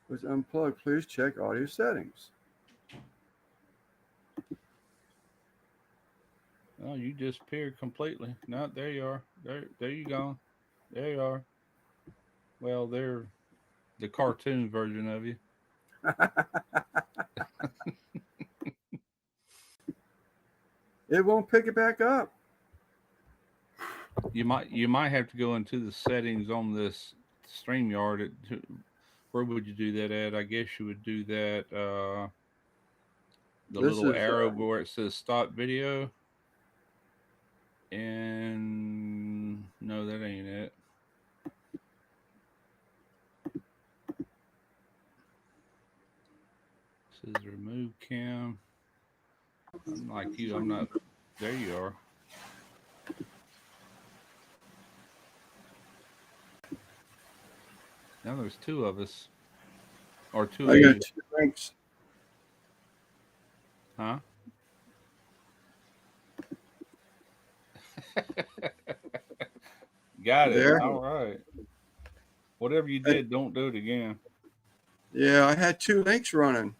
Was unplugged. Please check audio settings. Oh, you disappeared completely. No, there you are. There you go. There you are. Well, they're the cartoon version of you. It won't pick it back up. You might have to go into the settings on this StreamYard. Where would you do that at? I guess you would do that. The This little is arrow where it says stop video. And no, that ain't it. It says remove cam. I'm like you. I'm not. There you are. Now there's two of us, or two I of got you, 2 links. huh? Got it. There. All right. Whatever you did, don't do it again. Yeah, I had 2 links running.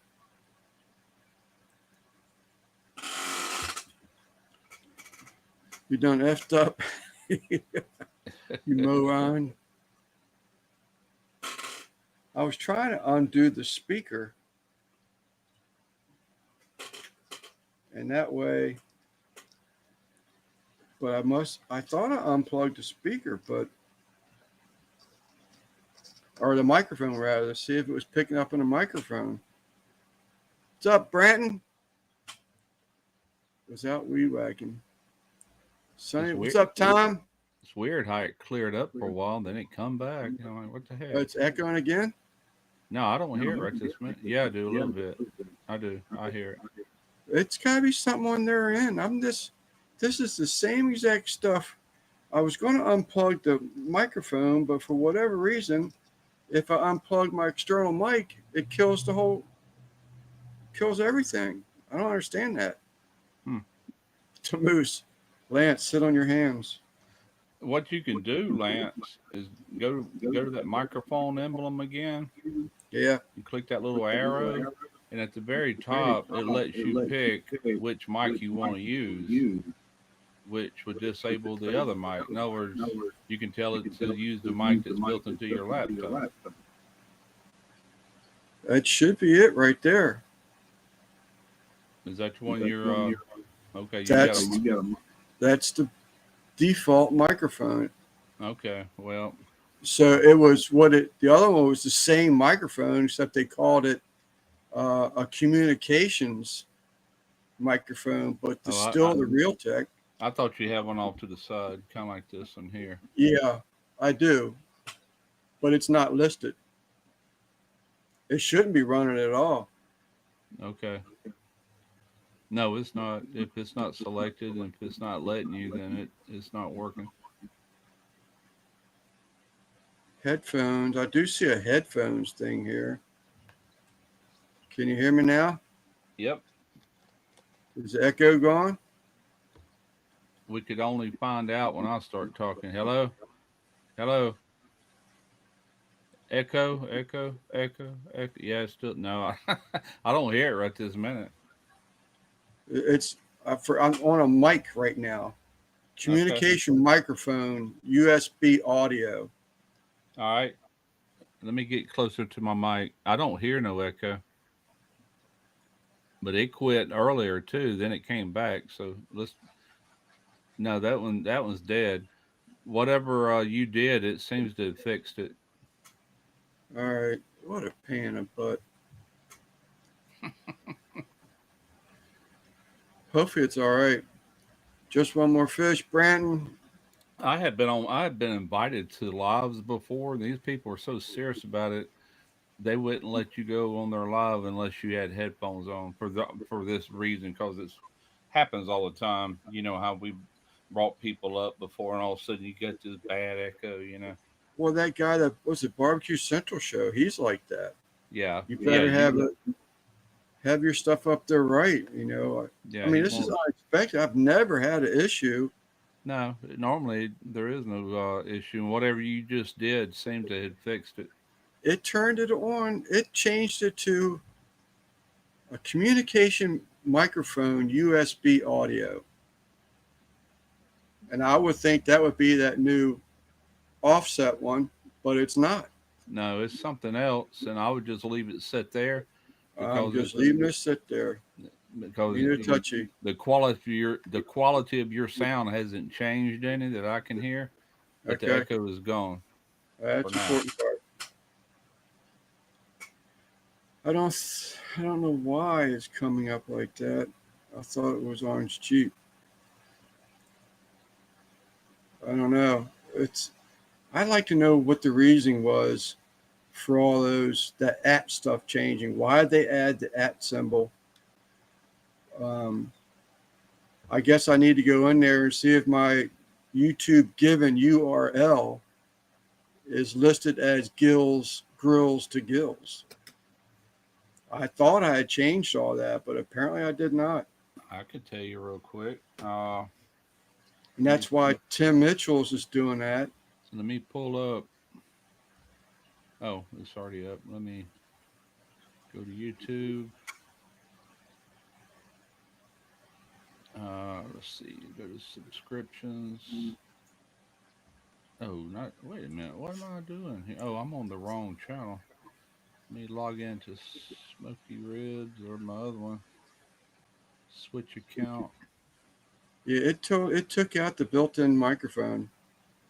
You done effed up. You moron. I was trying to undo the speaker. And that way, but I thought I unplugged the speaker, or the microphone rather, to see if it was picking up on the microphone. What's up, Branton? Was out weed whacking. Sonny, what's up, Tom? It's weird how it cleared up for a while, then it come back. You know, like, what the heck? Oh, it's echoing again? No, I don't hear it right this minute. Yeah, I do a little bit. I do. I hear it. It's got to be something on their end. This is the same exact stuff. I was going to unplug the microphone, but for whatever reason, if I unplug my external mic, it kills everything. I don't understand that. To Moose, Lance, sit on your hands. What you can do, Lance, is go to that microphone emblem again. Yeah. You click that little arrow, and at the very top, it lets you pick which mic you want to use, which would disable the other mic. In other words, you can tell it to use the mic that's built into your laptop. That should be it right there. Is that the one you're? Okay, That's the default microphone. Okay, well. So it was the other one was the same microphone, except they called it a communications microphone, but still the Realtek. I thought you had one off to the side, kind of like this one here. Yeah, I do, but it's not listed. It shouldn't be running at all. Okay. No, it's not. If it's not selected and if it's not letting you, then it's not working. Headphones. I do see a headphones thing here. Can you hear me now? Yep. Is the echo gone? We could only find out when I start talking. Hello, hello, echo, echo, echo, echo. Yeah, it's still no. I don't hear it right this minute. It's I'm on a mic right now. Okay, Communication microphone, USB audio. all right. Let me get closer to my mic. I don't hear no echo, but it quit earlier too. Then it came back. So let's. No, that one's dead. Whatever you did, it seems to have fixed it. All right. What a pain in the butt. Hopefully it's all right. Just one more fish, Brandon. I had been invited to lives before. And these people are so serious about it. They wouldn't let you go on their live unless you had headphones on for this reason because it's happens all the time. You know how we brought people up before, and all of a sudden you get this bad echo. You know. Well, that guy that was the Barbecue Central show, he's like that. Yeah, You yeah, better have your stuff up there right. You know. I yeah. mean, You this is want unexpected. I've never had an issue. no. Normally there is no issue. And whatever you just did seemed to have fixed it. It turned it on. It changed it to a communication microphone, USB audio, and I would think that would be that new offset one, but it's not. No, it's something else, and I would just leave it sit there I'm because just leaving it sit there. because Ain't it touchy? the quality of your sound hasn't changed any that I can hear, but the Okay, echo is gone for that's now. important part. I don't know why it's coming up like that. I thought it was orange Jeep. I don't know. It's I'd like to know what the reasoning was for all those that at stuff changing. Why did they add the at symbol? Um, I guess I need to go in there and see if my YouTube given URL is listed as Gills Grills to Gills. I thought I had changed all that, but apparently I did not. I could tell you real quick. And that's why Tim Mitchell's is doing that. So let me pull up. Oh, it's already up. Let me go to YouTube. Let's see. Go to subscriptions. Oh, not. Wait a minute. What am I doing here? Oh, I'm on the wrong channel. Let me log into Smoky Ribs or my other one. Switch account. Yeah, it took out the built-in microphone.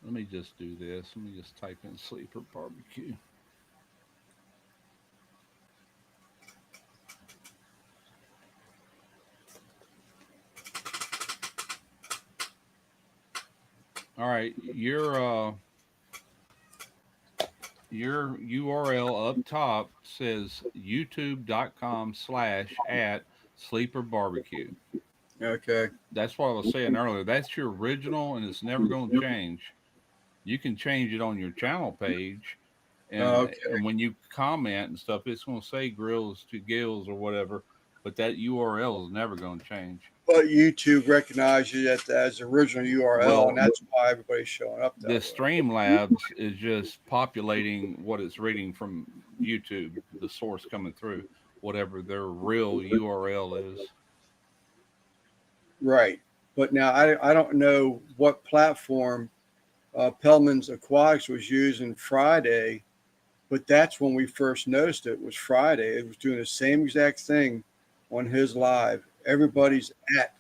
Let me just do this. Let me just type in sleeper barbecue. All right, your URL up top says youtube.com/at sleeper barbecue. Okay. That's what I was saying earlier. That's your original, and it's never going to change. You can change it on your channel page, Okay. and when you comment and stuff, it's going to say grills to gills or whatever. But that URL is never going to change. But YouTube recognizes it as the original URL, and Well, that's why everybody's showing up that this way. Streamlabs is just populating what it's reading from YouTube, the source coming through, whatever their real URL is. Right. But now I don't know what platform Pellman's Aquatics was using Friday, but that's when we first noticed it was Friday. It was doing the same exact thing on his live. Everybody's at,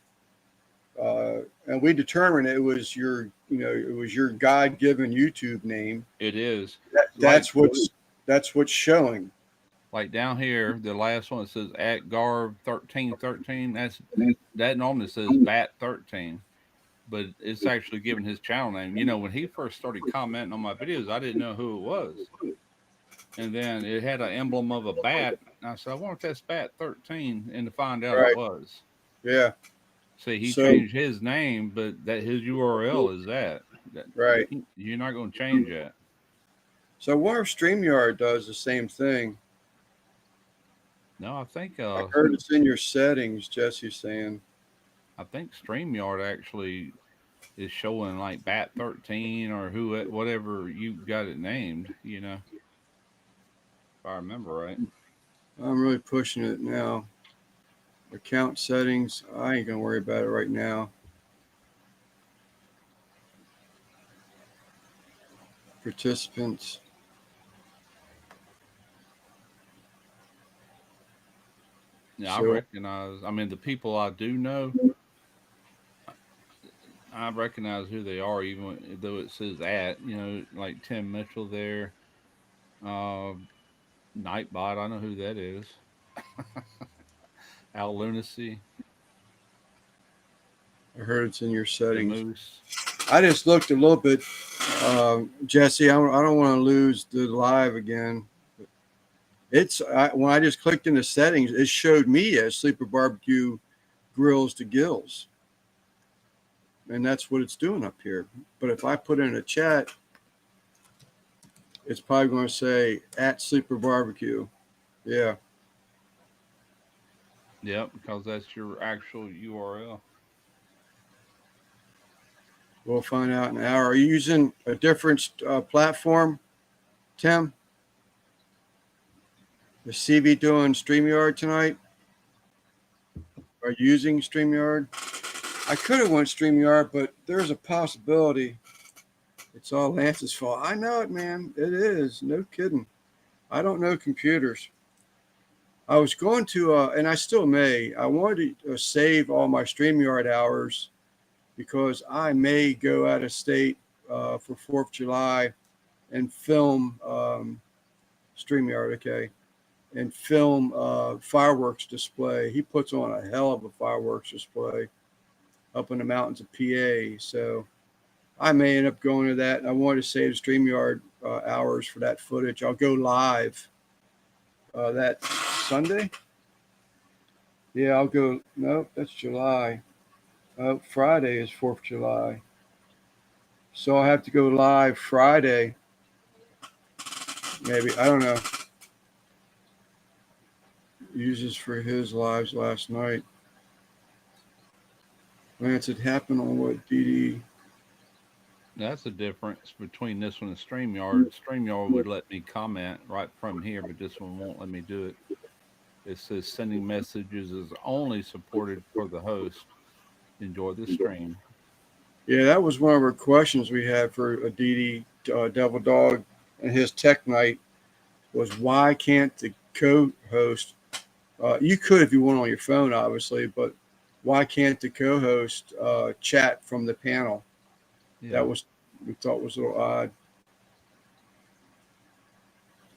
and we determined it was it was your God-given YouTube name. It is That, like that's what's showing. like down here, the last one that says at Garb 1313. That normally says Bat 13, but it's actually giving his channel name. You know, when he first started commenting on my videos, I didn't know who it was. And then it had an emblem of a bat. And I said, I wonder if that's Bat 13. And to find out it Right. was. Yeah. See, he So changed his name, but that his URL is that right. you're not going to change that. So I wonder if StreamYard does the same thing. No, I heard it's in your settings, Jesse's saying. I think StreamYard actually is showing like Bat 13 or whatever you got it named. If I remember right. I'm really pushing it now. Account settings. I ain't gonna worry about it right now. Participants. Yeah, I So recognize. I mean, the people I do know, I recognize who they are, even though it says at. Like Tim Mitchell there, uh, Nightbot. I know who that is. Al Lunacy, I heard it's in your the settings. Moose. I just looked a little bit, Jesse. I don't want to lose the live again. When I just clicked into settings, it showed me as Sleeper Barbecue Grills to Gills, and that's what it's doing up here. But if I put in a chat, it's probably going to say at Sleeper Barbecue. Yeah, Yep, because that's your actual URL. we'll find out in an hour. Are you using a different platform, Tim? Is CV doing StreamYard tonight? Are you using StreamYard? I could have went StreamYard, but there's a possibility it's all Lance's fault. I know it, man. It is. No kidding. I don't know computers. I was going to, and I still may, I wanted to save all my StreamYard hours because I may go out of state for 4th of July and film StreamYard, okay, and film fireworks display. He puts on a hell of a fireworks display up in the mountains of PA. So I may end up going to that. I wanted to save StreamYard hours for that footage. I'll go live that Sunday. Yeah, I'll go. Nope, that's July. Friday is 4th of July. So I'll have to go live Friday. Maybe. I don't know. Uses for his lives last night. Lance, it happened on what, DD? That's the difference between this one and StreamYard. StreamYard would let me comment right from here, but this one won't let me do it. It says sending messages is only supported for the host. Enjoy the stream. Yeah, that was one of our questions we had for a DD Devil Dog and his tech night was why can't the co-host you could if you want on your phone, obviously, but why can't the co-host chat from the panel? Yeah. That was we thought was a little odd.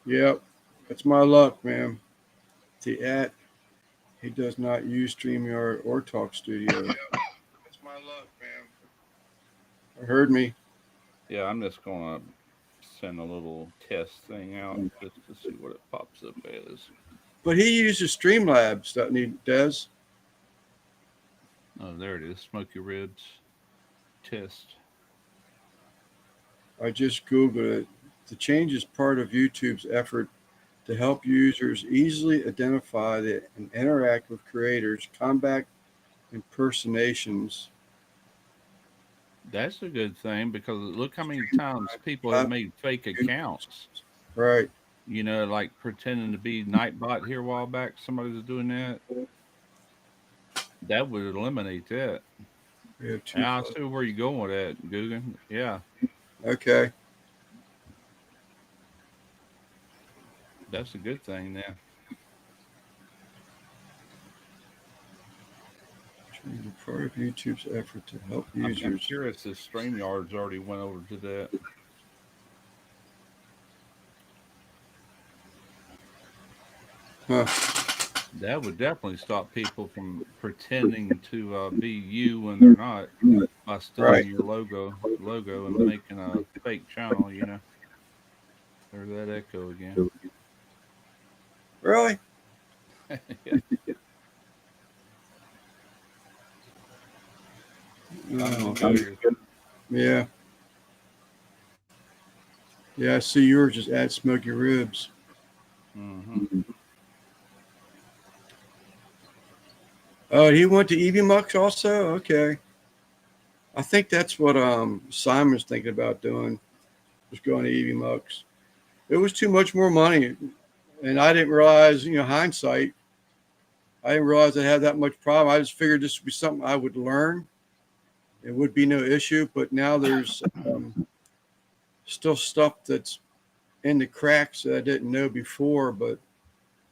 Yep, that's my luck, man. The at he does not use StreamYard or Talk Studio. That's my luck, man. I heard me, Yeah, I'm just gonna send a little test thing out just to see what it pops up as. but he uses Streamlabs, doesn't he, Des? Oh, there it is. Smoky ribs test. I just Googled it. The change is part of YouTube's effort to help users easily identify and interact with creators, combat impersonations. That's a good thing because look how many times people have made fake accounts. Right. Like pretending to be Nightbot here a while back. Somebody was doing that. That would eliminate that. We have two. I see where you're going with that, Guggen. Yeah, Okay. that's a good thing now. Part of YouTube's effort to help I'm users. curious if StreamYard's already went over to that. Huh. That would definitely stop people from pretending to be you when they're not by stealing Right. your logo and making a fake channel. There's that echo again. Really? Yeah, Oh, familiar. yeah. Yeah, I see yours just add smoky ribs. Hmm. Oh, he went to Evie Mux also? Okay. I think that's what Simon's thinking about doing, was going to EV Mux. It was too much more money, and I didn't realize, hindsight, I didn't realize I had that much problem. I just figured this would be something I would learn. It would be no issue, but now there's still stuff that's in the cracks that I didn't know before. But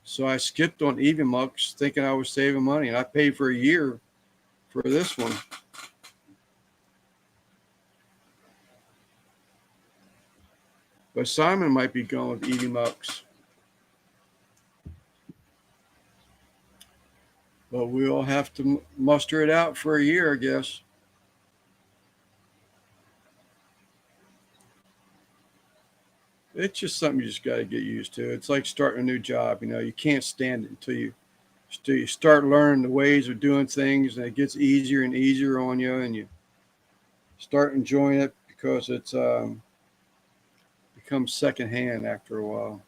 so I skipped on EV Mux thinking I was saving money, and I paid for a year for this one. But Simon might be going with EV Mux. But we'll have to muster it out for a year, I guess. It's just something you just got to get used to. It's like starting a new job. You can't stand it until you start learning the ways of doing things, and it gets easier and easier on you, and you start enjoying it because it's becomes secondhand after a while.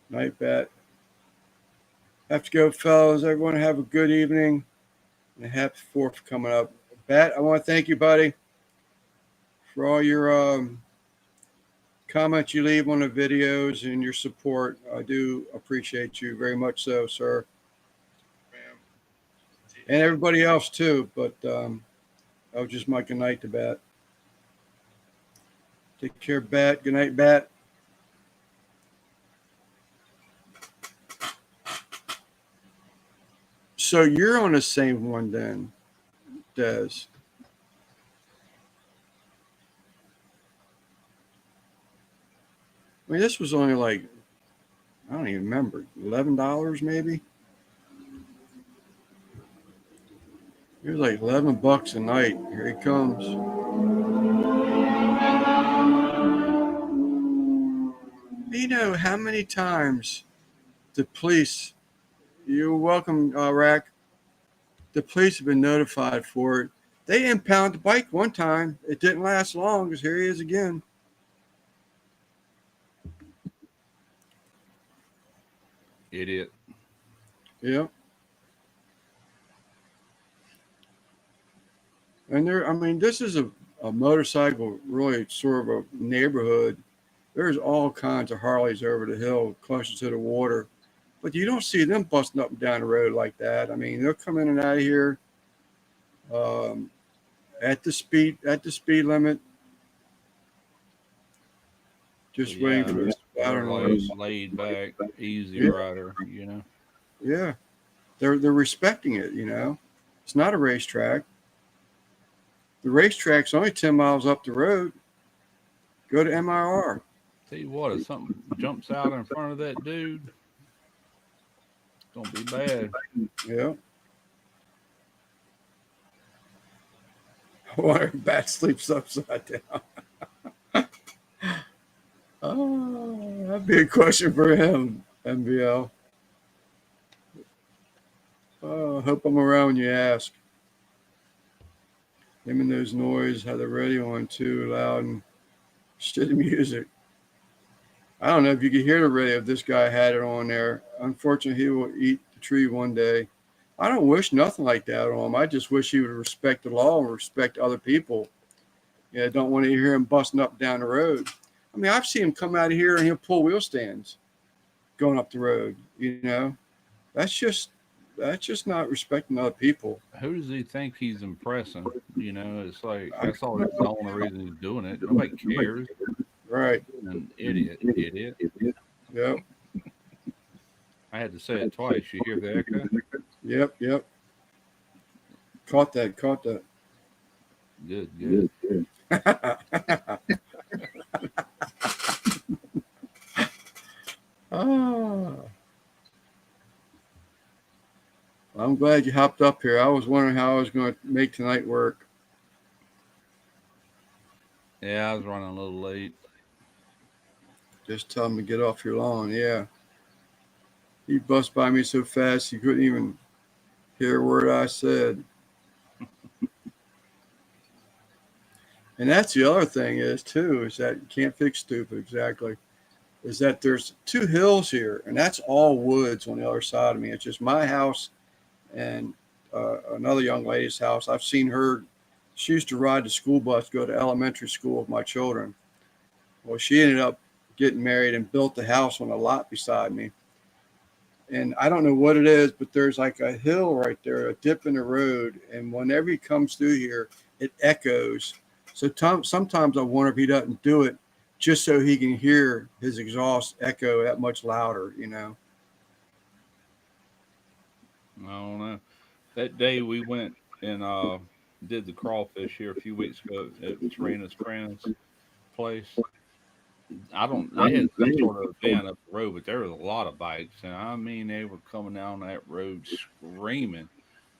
Night, Bat. Have to go, fellas. Everyone have a good evening and a happy 4th coming up. Bat, I want to thank you, buddy, for all your comments you leave on the videos and your support. I do appreciate you very much so, sir. And everybody else too, but that was just my good night to Bat. Take care, Bat. Good night, Bat. So you're on the same one then, Des. I mean, this was only like, I don't even remember, $11 maybe? It was like $11 a night. Here he comes. How many times the police, you're welcome, Rack, the police have been notified for it. They impounded the bike one time. It didn't last long because here he is again. Idiot. Yeah. And I mean, this is a motorcycle, really sort of a neighborhood. There's all kinds of Harleys over the hill, closer to the water. But you don't see them busting up and down the road like that. I mean, they'll come in and out of here um, at the speed limit, just waiting for this. I don't know. Laid back, easy Yeah. rider. Yeah, they're respecting it. It's not a racetrack. The racetrack's only 10 miles up the road. Go to MIR. Tell you what, if something jumps out in front of that dude, it's gonna be bad. Yeah. I wonder if Bat sleeps upside down. Oh, that'd be a question for him, MBL. Oh, I hope I'm around when you ask. Him and those noise had the radio on too loud and shitty music. I don't know if you could hear the radio if this guy had it on there. Unfortunately, he will eat the tree one day. I don't wish nothing like that on him. I just wish he would respect the law and respect other people. Yeah, don't want to hear him busting up down the road. I mean, I've seen him come out of here and he'll pull wheel stands going up the road. That's just not respecting other people. Who does he think he's impressing? It's like that's all. That's the only reason he's doing it. Nobody cares. Right. An idiot. Yep. I had to say it twice. You hear the echo? Yep. Caught that. Good. Ah. I'm glad you hopped up here. I was wondering how I was going to make tonight work. Yeah, I was running a little late. Just tell him to get off your lawn. Yeah. He bust by me so fast he couldn't even hear a word I said. And that's the other thing is that you can't fix stupid. Exactly. is that there's two hills here, and that's all woods on the other side of me. It's just my house and another young lady's house. I've seen her. She used to ride the school bus, go to elementary school with my children. Well, she ended up getting married and built the house on a lot beside me. And I don't know what it is, but there's like a hill right there, a dip in the road. And whenever he comes through here, it echoes. So sometimes I wonder if he doesn't do it just so he can hear his exhaust echo that much louder, you know. I don't know. That day we went and did the crawfish here a few weeks ago at Serena's friend's place. I don't. They had some sort of event up the road, but there was a lot of bikes, and I mean they were coming down that road screaming.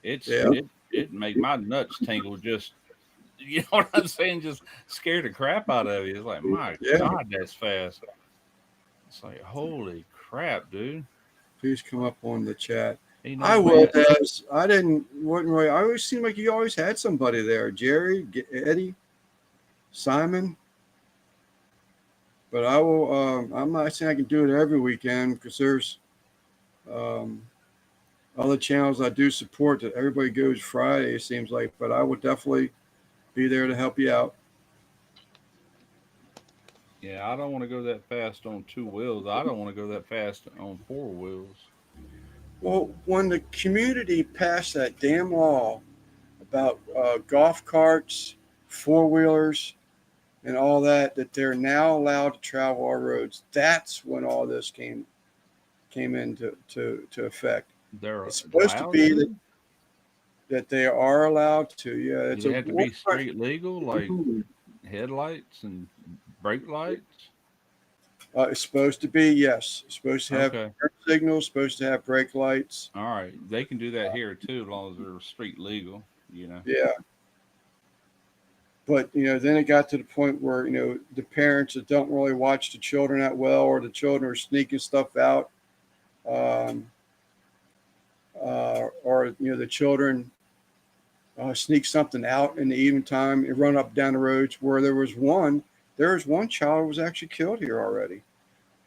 Yeah, It made my nuts tingle. Just you know what I'm saying? Just scared the crap out of you. It's like my yeah. God, that's fast. It's like holy crap, dude. Please come up on the chat. Ain't no I will, way. Des. Wasn't really. I always seemed like you always had somebody there, Jerry, Eddie, Simon. But I will. I'm not saying I can do it every weekend because there's um, other channels I do support that everybody goes Friday. It seems like, but I will definitely be there to help you out. Yeah, I don't want to go that fast on two wheels. I don't want to go that fast on four wheels. Well, when the community passed that damn law about golf carts, four wheelers, and all that, that they're now allowed to travel our roads. That's when all this came into to effect. They're It's supposed to allowed be to. that they are allowed to. Yeah, Do it's they a have to be street legal, like headlights and brake lights? it's supposed to be, yes. It's supposed to have Okay. turn signals, supposed to have brake lights. All right. They can do that here too, as long as they're street legal, you know. Yeah, but then it got to the point where the parents that don't really watch the children that well, or the children are sneaking stuff out, um, or the children sneak something out in the evening time and run up down the roads. Where there was one child who was actually killed here already,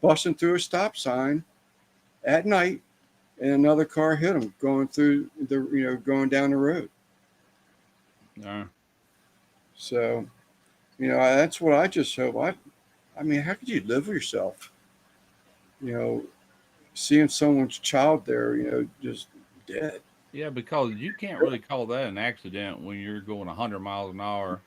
busting through a stop sign at night, and another car hit him going through going down the road. Uh, So that's what I just hope. I mean, how could you live with yourself? You know, seeing someone's child there, just dead. yeah, because you can't really call that an accident when you're going 100 miles an hour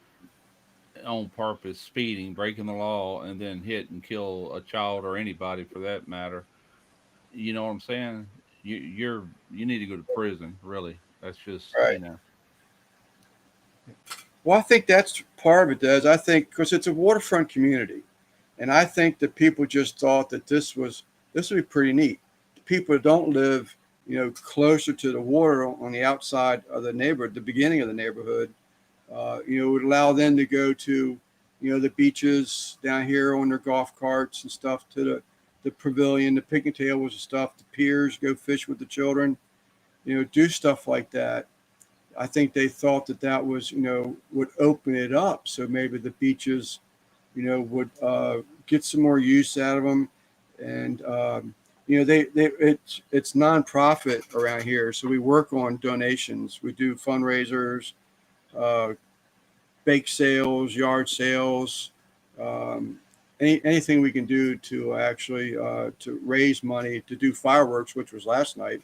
on purpose, speeding, breaking the law, and then hit and kill a child or anybody for that matter. You know what I'm saying? You need to go to prison. Really, that's just Right. Well, I think that's part of it, does. I think because it's a waterfront community, and I think that people just thought that this would be pretty neat. People that don't live, closer to the water on the outside of the neighborhood, the beginning of the neighborhood, would allow them to go to, the beaches down here on their golf carts and stuff, to the pavilion, the picnic tables and stuff, the piers, go fish with the children, do stuff like that. I think they thought that was, would open it up. So maybe the beaches, would get some more use out of them. And, it's nonprofit around here. So we work on donations. We do fundraisers, uh, bake sales, yard sales, um, anything we can do to actually to raise money to do fireworks, which was last night,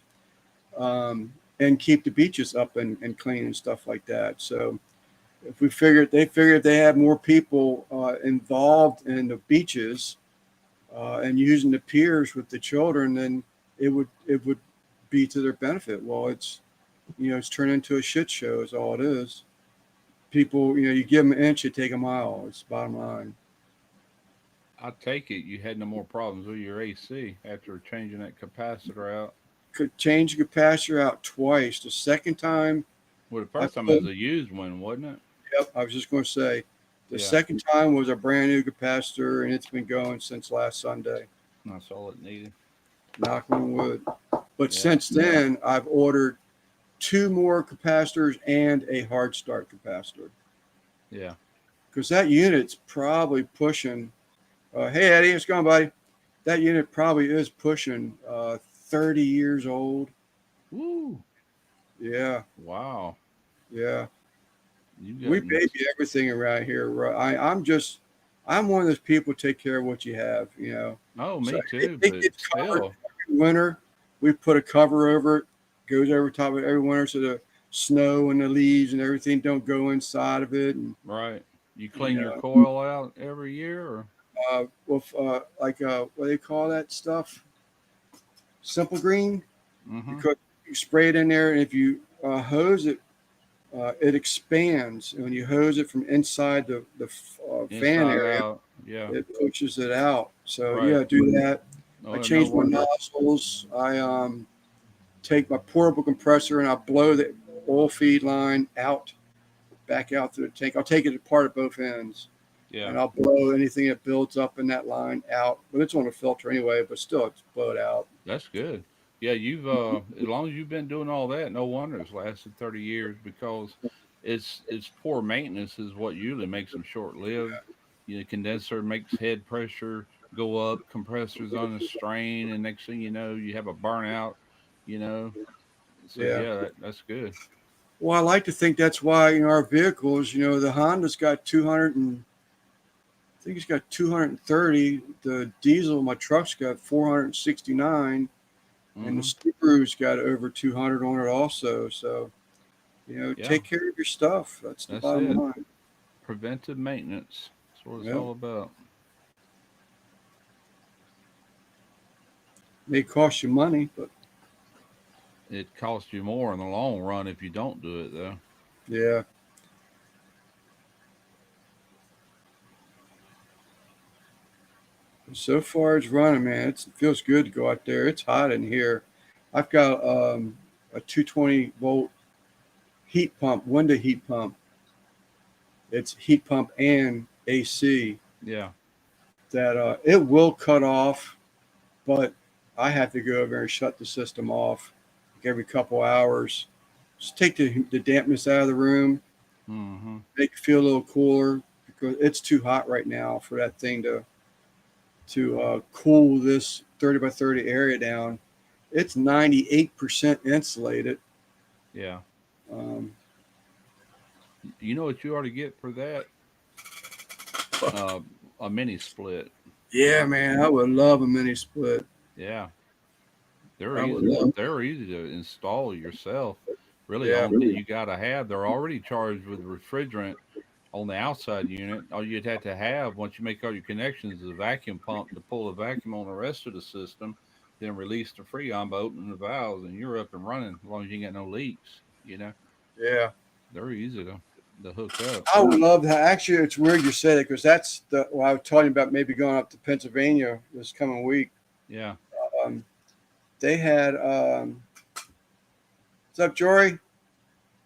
and keep the beaches up and clean and stuff like that. So if they figured they had more people involved in the beaches and using the piers with the children, then it would be to their benefit. Well, it's turned into a shit show is all it is. People, you give them an inch, you take a mile. It's the bottom line. I take it you had no more problems with your AC after changing that capacitor out. Could change the capacitor out twice. The second time, Well, the I first time it put, was a used one, wasn't it? yep, I was just going to say, the Yeah, second time was a brand new capacitor, and it's been going since last Sunday. that's all it needed. Knock on wood. But Yeah, since then, I've ordered two more capacitors and a hard start capacitor yeah. because that unit's probably pushing. Hey Eddie, what's going, buddy? that unit probably is pushing 30 years old. Woo! Yeah, Wow, yeah. you We got baby everything around here. I'm one of those people take care of what you have, you know. oh, So me too, it but gets covered still, every winter. We put a cover over it, goes over top of it every winter so the snow and the leaves and everything don't go inside of it. And, right? You you clean your know, coil out every year, or with like what do they call that stuff? Simple green, mm-hmm. because you spray it in there, and if you hose it, it expands. And when you hose it from inside the fan Inside area, out? Yeah, it pushes it out. So right. yeah, do that. I Oh, no change my wonder. nozzles. I take my portable compressor and I blow the oil feed line out, back out to the tank. I'll take it apart at both ends, Yeah, and I'll blow anything that builds up in that line out. But it's on a filter anyway. But still, it's blow it out. that's good. Yeah, you've as long as you've been doing all that, no wonder it's lasted 30 years because it's poor maintenance is what usually makes them short lived. You know, condenser makes head pressure go up, compressors on the strain, and next thing you know, you have a burnout. You know, so Yeah. yeah, that's good. Well, I like to think that's why our vehicles. The Honda's got 200 and I think it's got 230. The diesel, my truck's got 469, and the Hmm. Subaru's got over 200 on it also. So, Yeah, take care of your stuff. That's the that's bottom it. line. Preventive maintenance. That's what it's Yeah, all about. may cost you money, but It costs you more in the long run if you don't do it, though. yeah. So far it's running, man. It feels good to go out there. It's hot in here. I've got a 220-volt heat pump, window heat pump. It's heat pump and AC Yeah, that it will cut off, but I have to go over and shut the system off like every couple hours. Just take the dampness out of the room, hmm, make it feel a little cooler because it's too hot right now for that thing to cool this 30 by 30 area down. It's 98% insulated. yeah. Um, You know what you ought to get for that? Uh, a mini split. yeah, Uh, man, I would love a mini split. yeah, they're I would easy. love. They're easy to install yourself. Really, the Yeah, only thing you got to have, they're already charged with refrigerant on the outside unit. All you'd have to have once you make all your connections is a vacuum pump to pull the vacuum on the rest of the system, then release the freon by opening the valves, and you're up and running as long as you ain't got no leaks. You know, yeah. they're easy to hook up. I would love that. Actually, it's weird you say that because that's what I was talking about. Maybe going up to Pennsylvania this coming week. Yeah, Um, they had what's up, Jory?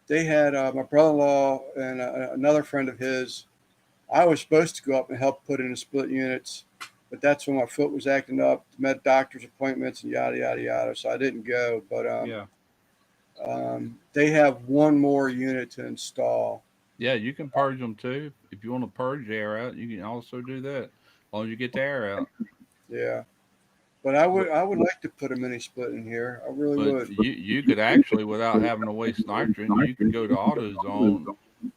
They had my brother-in-law and another friend of his. I was supposed to go up and help put in the split units, but that's when my foot was acting up. Met doctor's appointments and yada yada yada, so I didn't go. But yeah. they have one more unit to install. Yeah, you can purge them too. If you want to purge the air out, you can also do that. As long as you get the air out. Yeah, but I would But I would like to put a mini split in here. I really would. you could actually, without having to waste nitrogen, you can go to AutoZone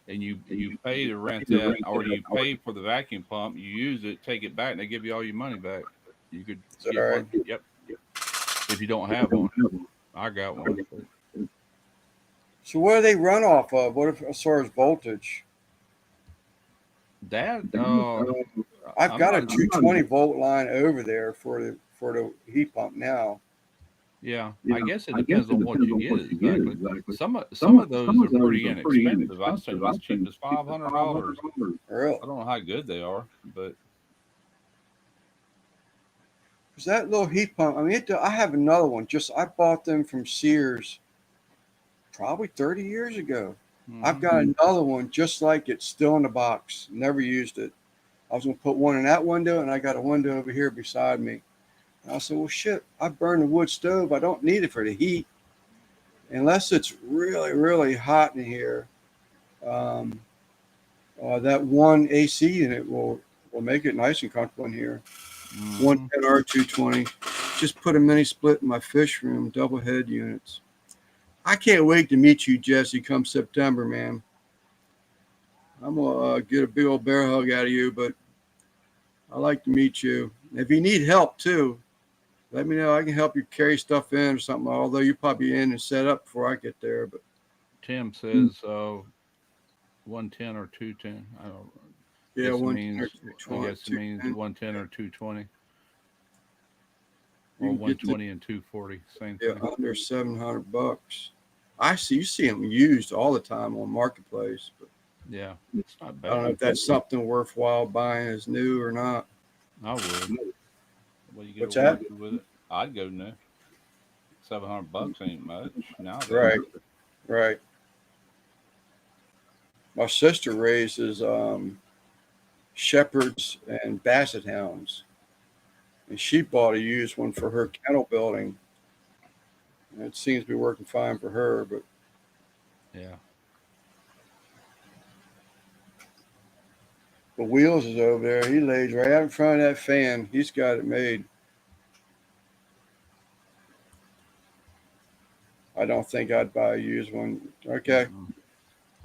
and you pay to rent that, or you pay for the vacuum pump. You use it, take it back, and they give you all your money back. You could Is that get all right? one. Yep. If you don't have one, I got one. But So what do they run off of? What if, as far as voltage? that I've I'm got a not. 220-volt line over there for the heat pump now. Yeah, I guess it depends on what you get exactly. Some of those are pretty inexpensive. I've seen them as cheap as $500. Really? I don't know how good they are, but Because that little heat pump, I mean, I have another one. I bought them from Sears probably 30 years ago. I've hmm, got another one just like it, still in the box. Never used it. I was going to put one in that window, and I got a window over here beside me. And I said, well, shit, I burned the wood stove. I don't need it for the heat unless it's really, really hot in here. Um, that one AC unit will make it nice and comfortable in here. Mhm. 110 R220. Just put a mini split in my fish room, double head units. I can't wait to meet you, Jesse, come September, man. I'm gonna get a big old bear hug out of you, but I like to meet you. If you need help too, let me know. I can help you carry stuff in or something. Although you probably in and set up before I get there, but Tim says 110 or 210. I don't. yeah, Guess it 110 or means. I 220. guess it means 110 or 220 You or can get the 120 and 240. Same yeah, thing. under $700. I see you see them used all the time on Marketplace, but Yeah, it's not I don't know bad. if that's something worthwhile buying as new or not. I would. Well, you get a What's that? warranty with it. I'd go new. $700 ain't much nowadays. Right, right. My sister raises shepherds and basset hounds, and she bought a used one for her kennel building. And it seems to be working fine for her, but Yeah. the Wheels is over there. He lays right out in front of that fan. He's got it made. I don't think I'd buy a used one. Okay. Mm-mm.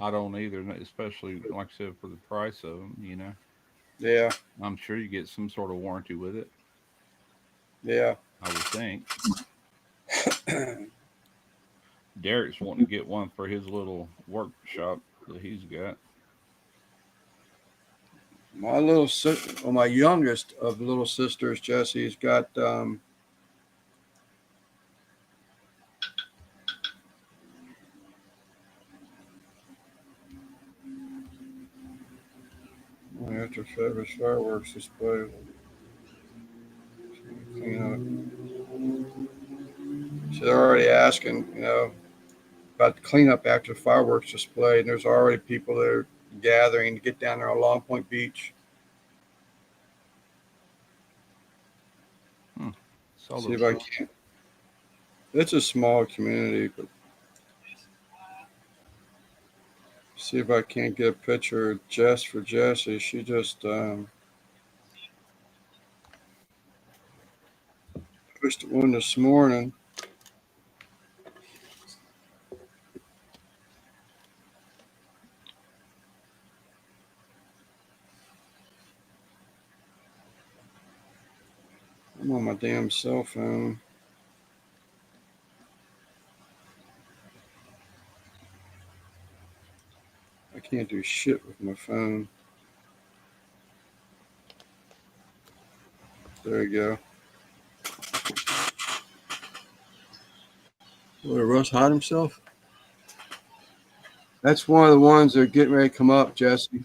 I don't either, especially like I said for the price of them. Yeah. I'm sure you get some sort of warranty with it. Yeah. I would think. Derek's wanting to get one for his little workshop that he's got. My little sister, well, my youngest of little sisters, Jesse's got after service fireworks display. Clean up. So they're already asking, about the cleanup after the fireworks display. And there's already people that are gathering to get down there on Long Point Beach. Hmm. See Solar if I power. can. It's a small community, but see if I can't get a picture of Jess for Jessie. She just posted one this morning. I'm on my damn cell phone. I can't do shit with my phone. There you go. What, did Russ hide himself? That's one of the ones that are getting ready to come up, Jesse.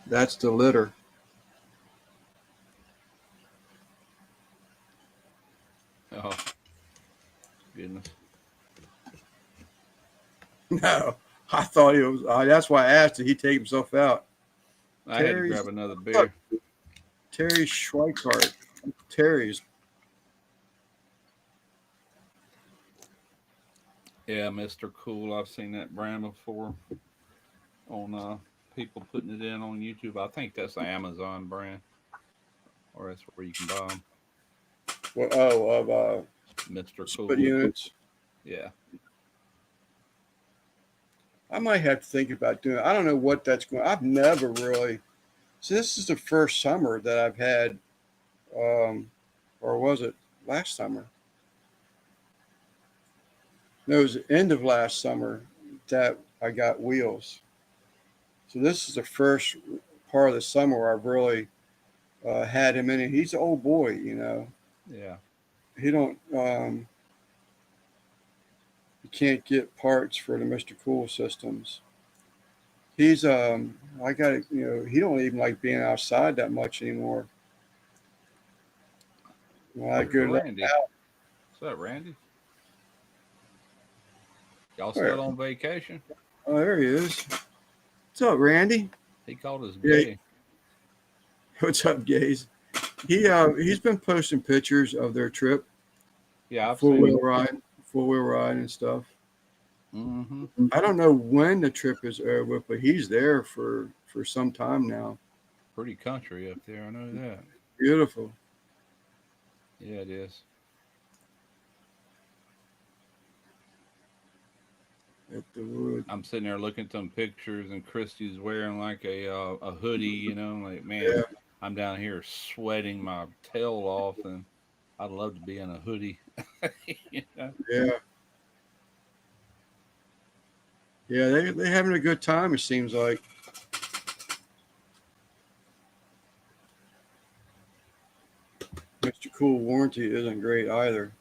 That's the litter. Oh goodness. No, I thought he was. That's why I asked. Did he take himself out? I had to Terry's grab another look. beer. Terry Schweikart. Terry's. Yeah, Mr. Cool. I've seen that brand before on people putting it in on YouTube. I think that's the Amazon brand, or that's where you can buy them. Well, oh, of Mr. split Cool. units. Yeah. I might have to think about doing. I don't know what that's going. I've never really. So this is the first summer that I've had, or was it last summer? No, it was the end of last summer that I got wheels. So this is the first part of the summer where I've really had him in it. He's an old boy. Yeah. He don't. You can't get parts for the Mr. Cool systems. He's. I got it. He don't even like being outside that much anymore. When I Where's go to Randy? What's up, Randy? Y'all where? still on vacation? Oh, there he is. What's up, Randy? He called us Yeah. gay. What's up, gays? He's been posting pictures of their trip, Yeah, I've four seen wheel him. ride, four wheel ride and stuff. Mm-hmm. I don't know when the trip is over, but he's there for some time now. Pretty country up there. I know that. Beautiful. Yeah, it is. At the wood. I'm sitting there looking at some pictures, and Christy's wearing like a hoodie. Like, man, Yeah, I'm down here sweating my tail off, and I'd love to be in a hoodie. You know? yeah, yeah. They having a good time. It seems like Mr. Cool warranty isn't great either.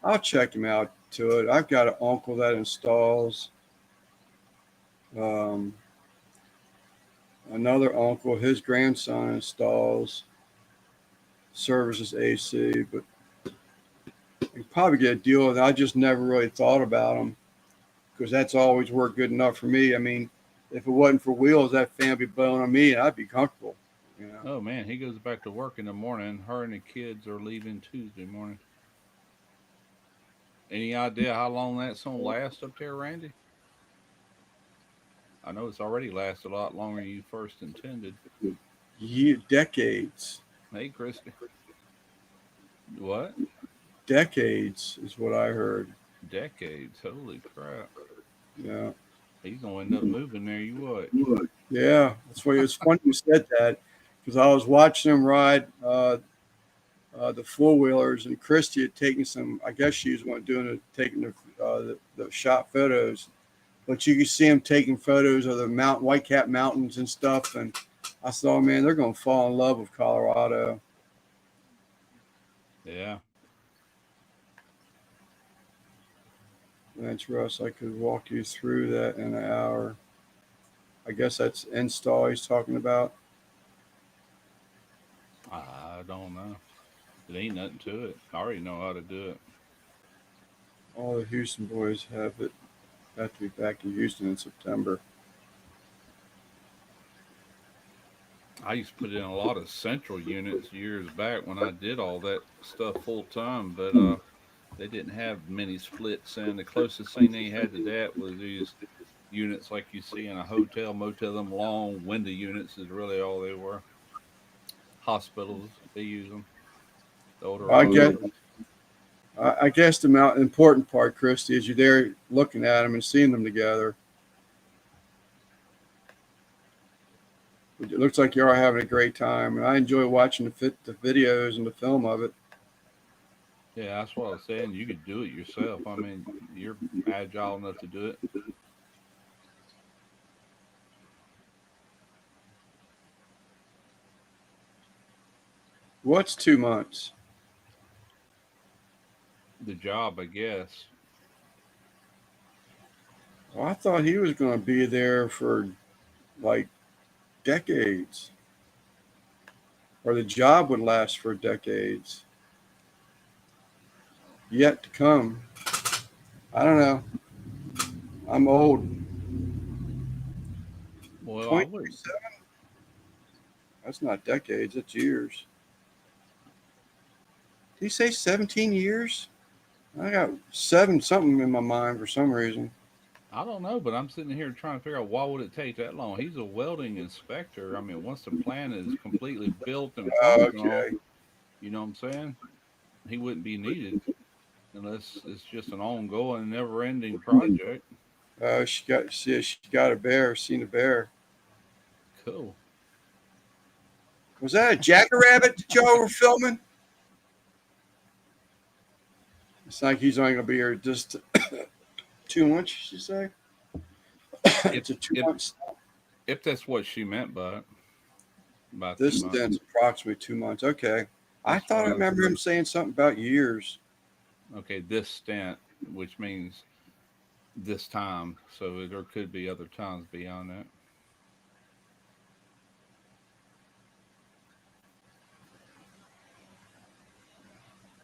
I'll check him out to it. I've got an uncle that installs. Um, Another uncle, his grandson installs services AC, but you probably get a deal with it. I just never really thought about them because that's always worked good enough for me. I mean, if it wasn't for wheels, that fan would be blowing on me and I'd be comfortable, you know. Oh man, he goes back to work in the morning. Her and the kids are leaving Tuesday morning. Any idea how long that's gonna last up there, Randy? I know it's already lasted a lot longer than you first intended. Decades. Hey, Christy. What? Decades is what I heard. Decades. Holy crap. Yeah. He's gonna end up moving there. You what? Yeah. That's why it's funny you said that because I was watching them ride the four wheelers, and Christy had taken some. I guess she was one doing it, taking the shot photos. But you could see him taking photos of the White Cap Mountains and stuff. And I thought, oh, man, they're going to fall in love with Colorado. Yeah. That's Russ. I could walk you through that in an hour. I guess that's install he's talking about. I don't know. It ain't nothing to it. I already know how to do it. All the Houston boys have to be back in Houston in September. I used to put in a lot of central units years back when I did all that stuff full time, but they didn't have many splits, and the closest thing they had to that was these units like you see in a hotel, motel. Them long window units is really all they were. Hospitals they use them. The older I get. hospitals. I guess the important part, Christy, is you're there looking at them and seeing them together. It looks like you are having a great time, and I enjoy watching the videos and the film of it. Yeah, that's what I was saying. You could do it yourself. I mean, you're agile enough to do it. What's 2 months? The job, I guess. Well, I thought he was going to be there for like decades, or the job would last for decades. Yet to come. I don't know. I'm old. Well, I would. 2027? That's not decades, that's years. Did he say 17 years? I got seven something in my mind for some reason. I don't know, but I'm sitting here trying to figure out why would it take that long. He's a welding inspector. I mean, once the plant is completely built and functional, Okay. you know what I'm saying? He wouldn't be needed unless it's just an ongoing, never-ending project. She got a bear. Seen a bear. Cool. Was that a jackrabbit that y'all were filming? It's like he's only gonna be here just 2 months. She say If it's a two if months. if that's what she meant by it, by two This stint's months, approximately 2 months. Okay. I that's thought I fine. remember him saying something about years. Okay, this stint, which means this time, so there could be other times beyond that.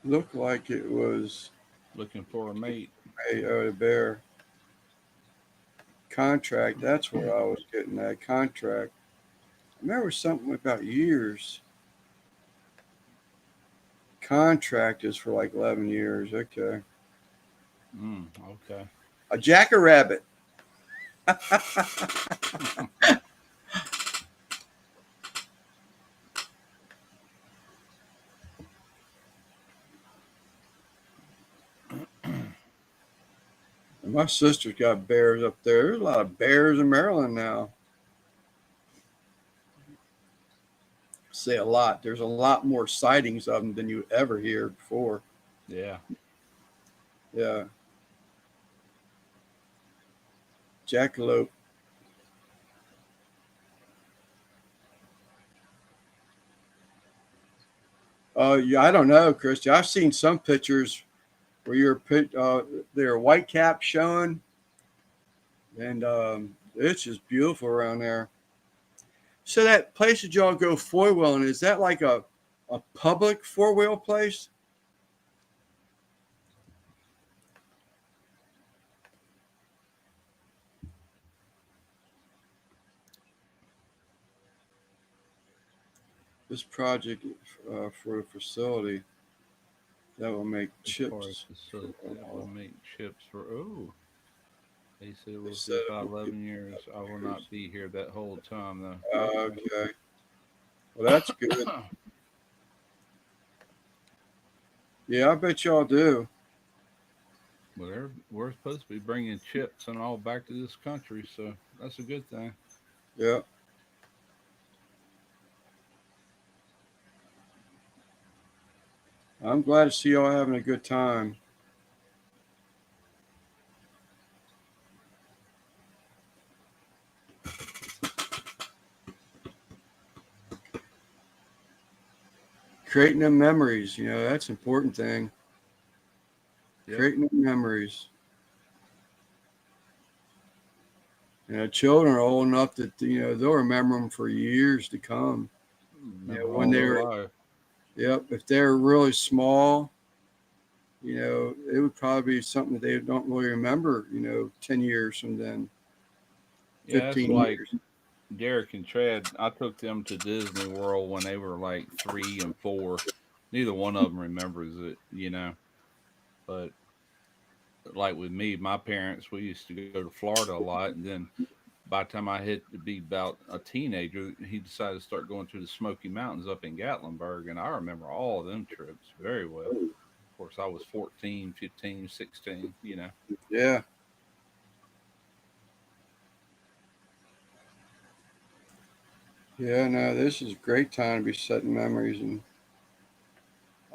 Looked like it was Looking for a mate. a bear. contract. That's where I was getting that contract. I remember something about years. Contract is for like 11 years. Okay. Okay. A jackrabbit. My sister's got bears up there. There's a lot of bears in Maryland now. Say a lot. There's a lot more sightings of them than you ever hear before. Yeah. Yeah. Jackalope. Yeah, I don't know, Christy. I've seen some pictures where there are white caps showing, and it's just beautiful around there. So that place that y'all go four wheeling, is that like a public four-wheel place? This project for a facility that will make For a chips. facility that will make chips for, oh, they said They we'll said see it about will be 11 years. I will not be here that whole time, though. Okay. okay. Well, that's good. Yeah, I bet y'all do. Well, we're supposed to be bringing chips and all back to this country, so that's a good thing. Yeah, I'm glad to see y'all having a good time. Creating them memories, that's an important thing. Yep. Creating them memories. Children are old enough that they'll remember them for years to come. Remember When all their they're life. Yep, if they're really small, it would probably be something that they don't really remember. 10 years from then, Yeah, it's 15 like years. Derek and Trad. I took them to Disney World when they were like 3 and 4. Neither one of them remembers it. But like with me, my parents, we used to go to Florida a lot, and then by the time I hit to be about a teenager, he decided to start going to the Smoky Mountains up in Gatlinburg, and I remember all of them trips very well. Of course, I was 14, 15, 16. Yeah, yeah. No, this is a great time to be setting memories, and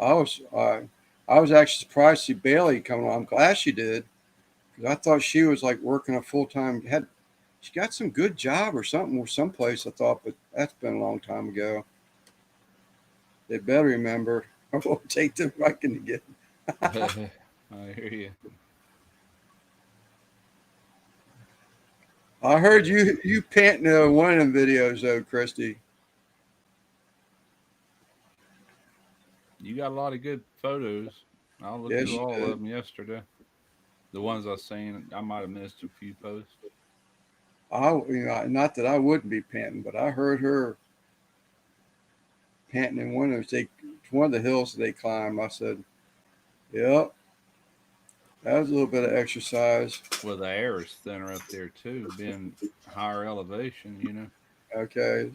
I was I was actually surprised to see Bailey coming on. I'm glad she did because I thought she was like working a full time. She got some good job or something or someplace I thought, but that's been a long time ago. They better remember. I won't take them back in again. I hear you. I heard Yeah. you panting in one of them videos though, Christy. You got a lot of good photos. I'll look Yes, through you all of did. them yesterday. The ones I seen, I might have missed a few posts. Not that I wouldn't be panting, but I heard her panting in one of the hills that they climbed. I said, "Yep, that was a little bit of exercise." Well, the air is thinner up there too, being higher elevation. Okay,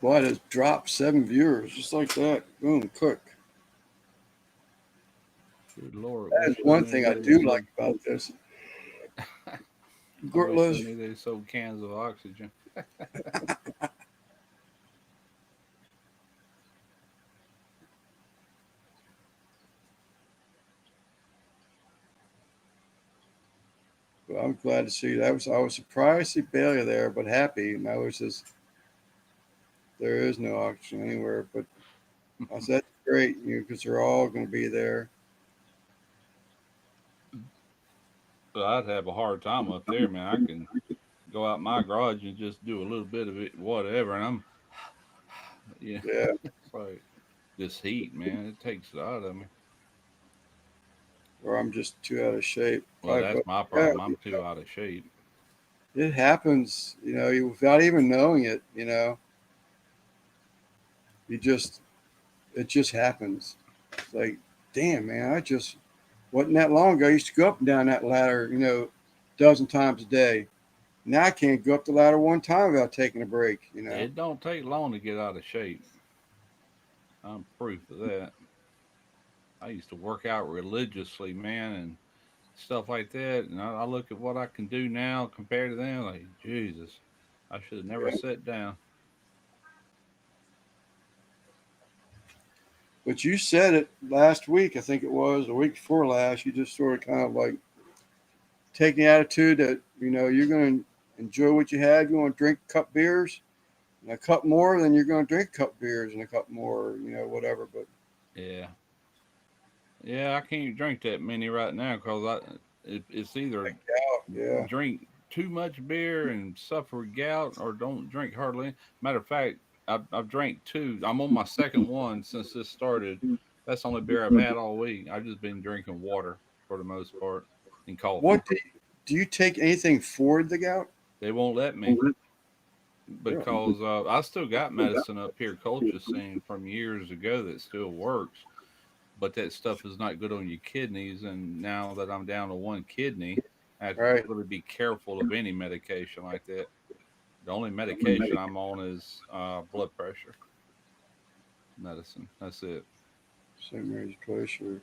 boy, it just dropped 7 viewers just like that. Boom, quick. Good Lord, That is wish I one knew thing I they do like sold. about this. I wish I Liz, knew they sold cans of oxygen. well, I'm glad to see that. I was surprised to see Bailey there, but happy. And I was just there is no oxygen anywhere. But I said that's great, because they're all going to be there. But I'd have a hard time up there, man. I can go out my garage and just do a little bit of it, whatever, and yeah, Yeah, it's like this heat, man. It takes it out of me. or I'm just too out of shape. Well, Probably that's both. my Yeah, problem. I'm too out of shape. it happens, without even knowing it. You just it just happens. It's like, damn, man, I just wasn't that long ago. I used to go up and down that ladder, a dozen times a day. Now I can't go up the ladder one time without taking a break. It don't take long to get out of shape. I'm proof of that. I used to work out religiously, man, and stuff like that. And I look at what I can do now compared to them. Like, Jesus, I should have never Yeah. sat down. But you said it last week, I think it was, the week before last. You just sort of kind of like take the attitude that, you're going to enjoy what you have. You want to drink cup beers and a cup more, then you're going to drink cup beers and a cup more, whatever. But Yeah. Yeah, I can't drink that many right now because it's either yeah, drink too much beer and suffer with gout or don't drink hardly. Matter of fact, I've drank two. I'm on my second one since this started. That's the only beer I've had all week. I've just been drinking water for the most part and coffee. what do you take anything for the gout? They won't let me Really? because I still got medicine up here, colchicine from years ago that still works, but that stuff is not good on your kidneys. And now that I'm down to one kidney, I have to Right. really be careful of any medication like that. The only medication I'm on is blood pressure medicine. That's it. St. Mary's Place or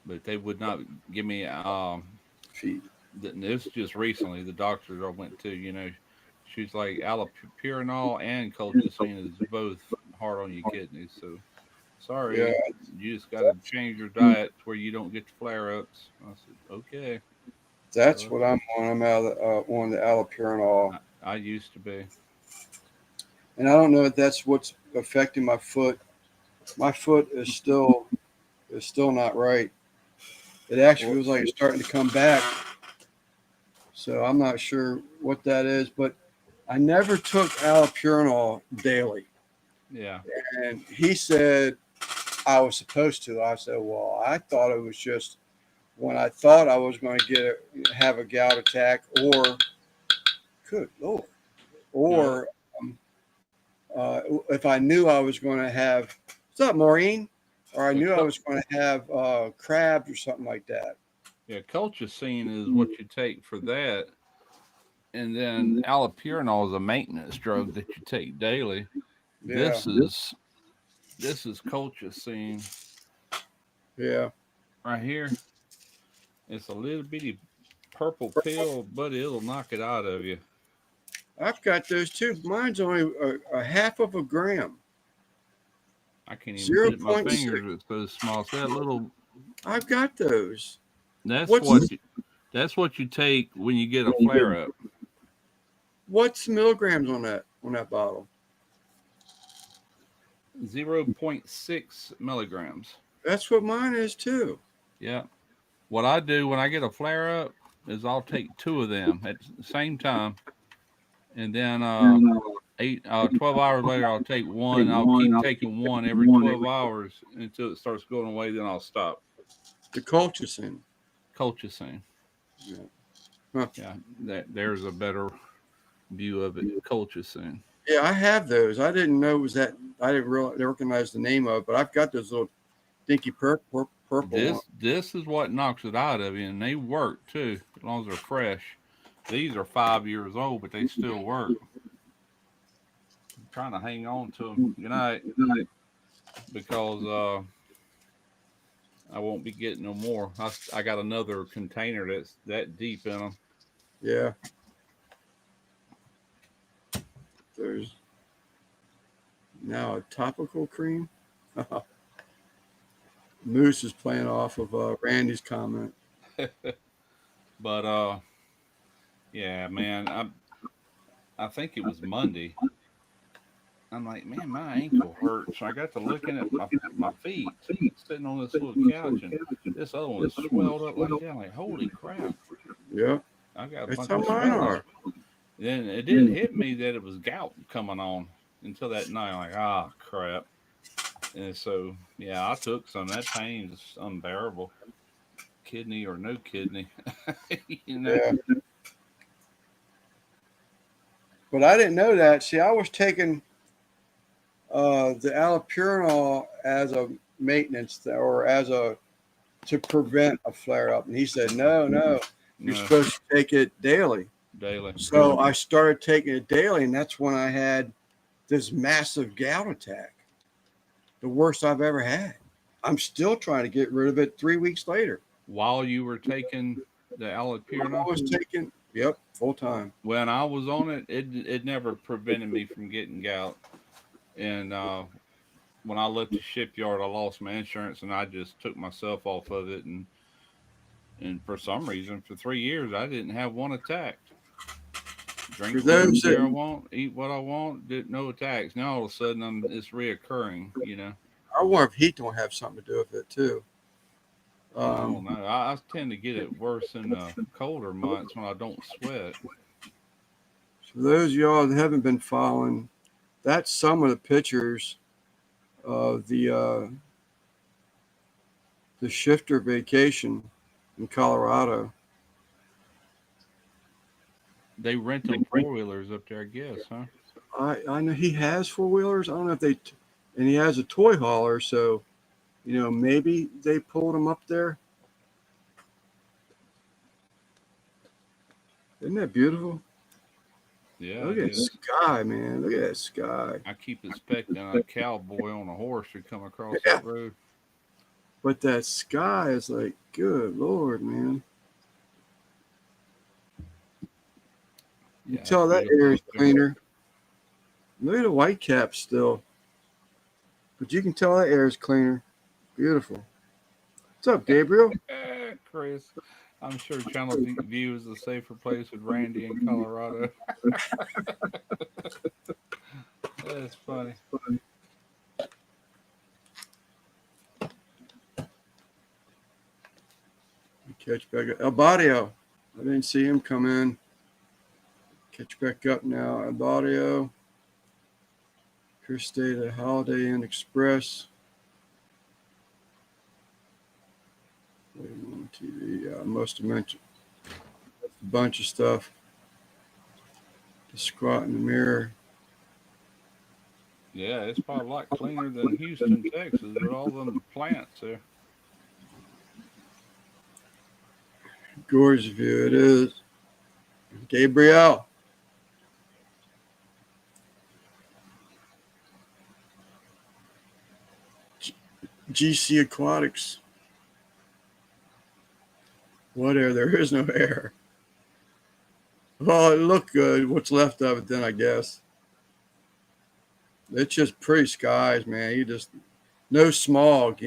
But they would not give me. feet. This just recently. The doctor I went to, she's like allopurinol and colchicine is both hard on your kidneys. So Yeah, sorry, you just got to change your diet to where you don't get the flare ups. I said okay. that's So what I'm on. I'm out on the allopurinol, I used to be. and I don't know if that's what's affecting my foot. My foot is still not right. It actually Well, feels like it's starting to come back. So I'm not sure what that is, but I never took allopurinol daily. yeah, And he said I was supposed to. I said, well, I thought it was just when I thought I was going to have a gout attack, or good lord, no, or if I knew I was going to have, what's up, Maureen? Or I yeah, knew I was going to have crabs or something like that. yeah. Colchicine is what you take for that, and then allopurinol is a maintenance drug that you take daily. Yeah, This is colchicine yeah. right here. It's a little bitty purple pill, but it'll knock it out of you. I've got those too. Mine's only a half of a gram, I can't even zero fit my point fingers. 0.6. It's so small. So that little. I've got those. That's What's what. That's what you take when you get a flare up. what's milligrams on that bottle? 0.6 milligrams. That's what mine is too. Yeah. What I do when I get a flare up is I'll take two of them at the same time, and then 12 hours later I'll take one. I'll keep taking one every 12 hours until it starts going away. Then I'll stop. The colchicine. Colchicine. Yeah. Huh. Yeah, there's a better view of it. Colchicine. Yeah, I have those. I didn't know it was that. I didn't really recognize the name of it, but I've got those little dinky purple ones. This is what knocks it out of you, and they work too, as long as they're fresh. These are 5 years old, but they still work. I'm trying to hang on to them. Good night, because I won't be getting no more. I got another container that's that deep in them. Yeah, there's now a topical cream. Moose is playing off of Randy's comment. But yeah, man, I think it was Monday. I'm like, man, my ankle hurts. So I got to looking at my feet, sitting on this little couch, and this other one is swelled up like that. I'm like, holy crap! Yeah, I got a that's bunch how of mine swelling. are. Then it didn't hit me that it was gout coming on until that night. I'm like, ah, crap. And so, yeah, I took some. That pain is unbearable. kidney or no kidney. you know. Yeah, but I didn't know that. See, I was taking the allopurinol as a maintenance or as a to prevent a flare up, and he said, no, no, you're No, supposed to take it daily. daily. So I started taking it daily, and that's when I had this massive gout attack, the worst I've ever had. I'm still trying to get rid of it 3 weeks later. While you were taking the I allopurinol, was taking, yep, full time. when I was on it, it never prevented me from getting gout. And when I left the shipyard, I lost my insurance, and I just took myself off of it. And for some reason, for 3 years, I didn't have one attack. For Drink whatever those beer I that, want, eat what I want, did no attacks. Now all of a sudden, it's reoccurring. I wonder if heat don't have something to do with it too. I don't Um, know. I tend to get it worse in the colder months when I don't sweat. for those of y'all that haven't been following, that's some of the pictures of the shifter vacation in Colorado. They rent them 4-wheelers up there, I guess, huh? I know he has 4 wheelers. I don't know if and he has a toy hauler, so maybe they pulled him up there. Isn't that beautiful? Yeah, Look it at that is. sky, man. Look at that sky. I keep expecting a cowboy on a horse to come across Yeah, that road. but that sky is like, good Lord, man. You can Yeah, it's tell that beautiful air is up there. cleaner. Look at the white cap still, but you can tell that air is cleaner. Beautiful. What's up, Gabriel? Chris, I'm sure Channel View is a safer place with Randy in Colorado. That's funny. Catch back up. El Barrio. I didn't see him come in. Catch back up now. El Barrio. Chris stayed at Holiday Inn Express. Waiting on TV. Yeah, I must have mentioned a bunch of stuff. The squat in the mirror. Yeah, it's probably a lot cleaner than Houston, Texas, with all them plants there. Gorgeous view it is. Gabriel. GC Aquatics. What air? There is no air. Well, it looked good. What's left of it, then, I guess. It's just pretty skies, man. No smog.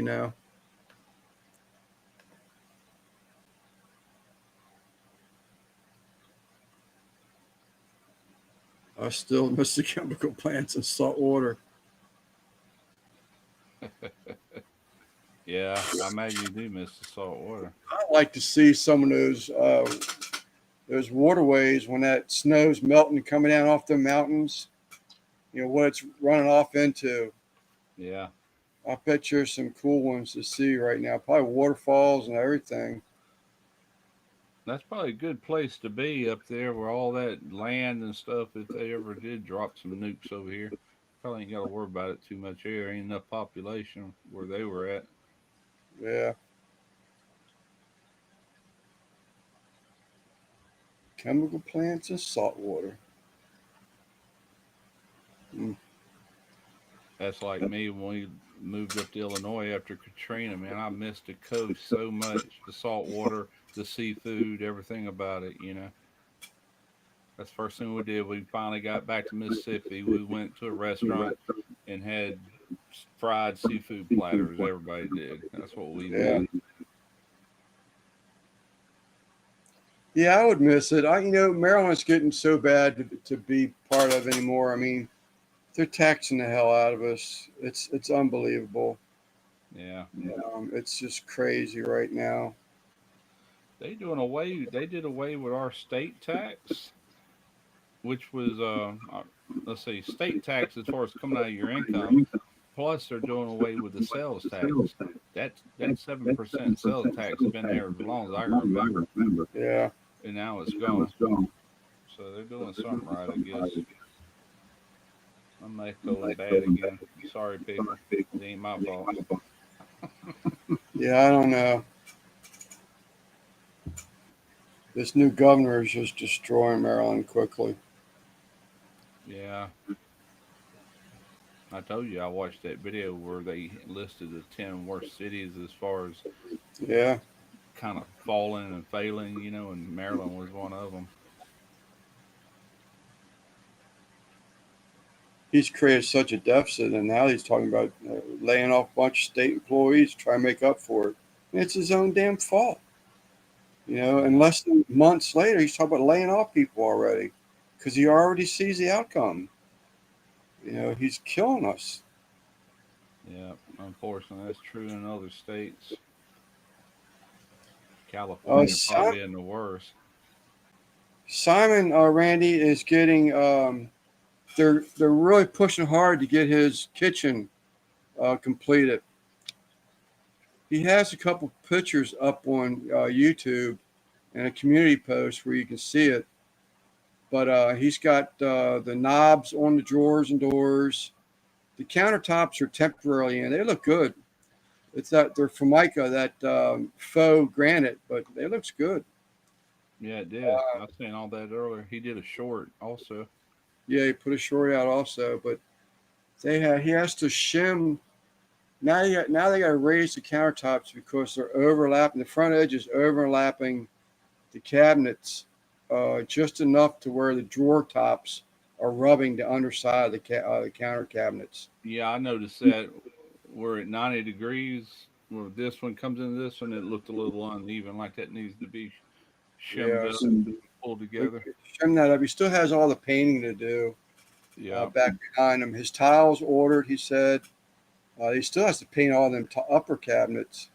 I still miss the chemical plants and salt water. Yeah, I imagine you do miss the salt water. I like to see some of those waterways when that snow's melting and coming down off the mountains. What it's running off into. Yeah, I bet there's some cool ones to see right now. Probably waterfalls and everything. that's probably a good place to be up there where all that land and stuff, if they ever did drop some nukes over here. Probably ain't got to worry about it too much here. Ain't enough population where they were at. Yeah. Chemical plants and salt water. Mm. That's like me when we moved up to Illinois after Katrina, man. I missed the coast so much. The salt water, the seafood, everything about it. That's the first thing we did. We finally got back to Mississippi. We went to a restaurant and had fried seafood platters. Everybody did. That's what we Yeah. did. Yeah, I would miss it. Maryland's getting so bad to be part of anymore. I mean, they're taxing the hell out of us. It's unbelievable. Yeah. It's just crazy right now. They did away with our state tax, which was let's see, state tax as far as coming out of your income. Plus, they're doing away with the sales tax. That 7% sales tax been there as long as I can remember, Yeah. and now it's gone. So they're doing something right, I guess. I'm echoing bad again. Sorry, people. It ain't my fault. Yeah, I don't know. This new governor is just destroying Maryland quickly. Yeah, I told you I watched that video where they listed the 10 worst cities as far as Yeah. kind of falling and failing, and Maryland was one of them. He's created such a deficit, and now he's talking about laying off a bunch of state employees to try and make up for it. And it's his own damn fault. And Yeah, less than months later, he's talking about laying off people already because he already sees the outcome. He's killing us. yeah. Unfortunately, that's true in other states. Uh, California Si- probably in the worst. Simon Randy is getting. They're really pushing hard to get his kitchen completed. He has a couple pictures up on YouTube and a community post where you can see it. But he's got the knobs on the drawers and doors. The countertops are temporarily in. They look good. It's that they're Formica, that faux granite, but it looks good. Yeah, it did. I seen all that earlier. He did a short also. Yeah, he put a short out also, but he has to shim. Now they got to raise the countertops because they're overlapping. The front edge is overlapping the cabinets just enough to where the drawer tops are rubbing the underside of the counter cabinets. Yeah, I noticed that we're at 90 degrees. Where this one comes into this one, it looked a little uneven, like that needs to be shimmed Yeah, up, so pulled we together. trim that up. He still has all the painting to do Yeah, back behind him. His tiles ordered, he said. He still has to paint all them upper cabinets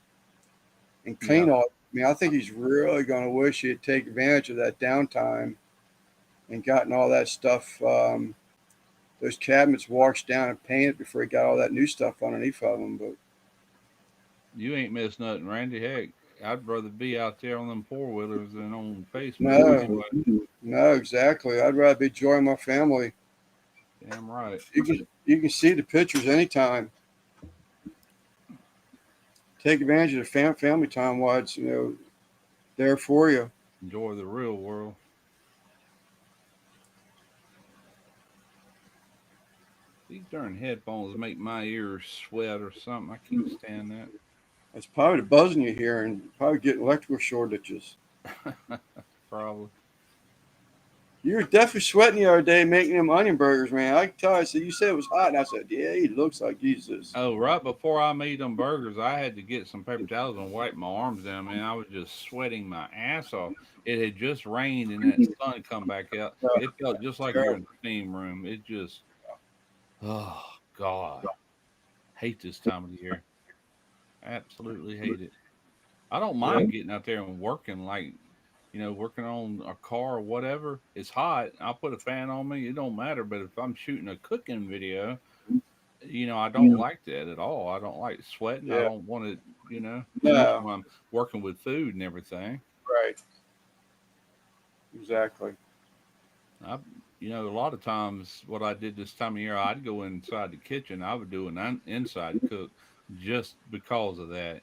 and yeah. clean all. I mean, I think he's really going to wish he'd take advantage of that downtime and gotten all that stuff, those cabinets washed down and painted before he got all that new stuff underneath of them. But You ain't missed nothing, Randy. Heck, I'd rather be out there on them four wheelers than on Facebook no, anyway. no, exactly. I'd rather be enjoying my family. Damn right. You can see the pictures anytime. Take advantage of the family time while it's there for you. Enjoy the real world. These darn headphones make my ears sweat or something. I can't stand It's probably the buzzing you hear and probably getting electrical shortages. that. Probably. You were definitely sweating the other day making them onion burgers, man. I can tell. I said, you said it was hot. And I said, yeah, he looks like Jesus. Oh, right before I made them burgers, I had to get some paper towels and wipe my arms down, man. I was just sweating my ass off. It had just rained and that sun come back out. Uh, It felt just like you're in terrible. the steam room. It just, oh, God. Hate this time of the year. Absolutely hate it. I don't Yeah, mind getting out there and working, like, working on a car or whatever. It's hot. I'll put a fan on me. It don't matter. But if I'm shooting a cooking video, I don't like that at all. I don't like sweating. I yeah. don't want it, especially No, when I'm working with food and everything. right. Exactly. I, a lot of times what I did this time of year, I'd go inside the kitchen. I would do an inside cook just because of that.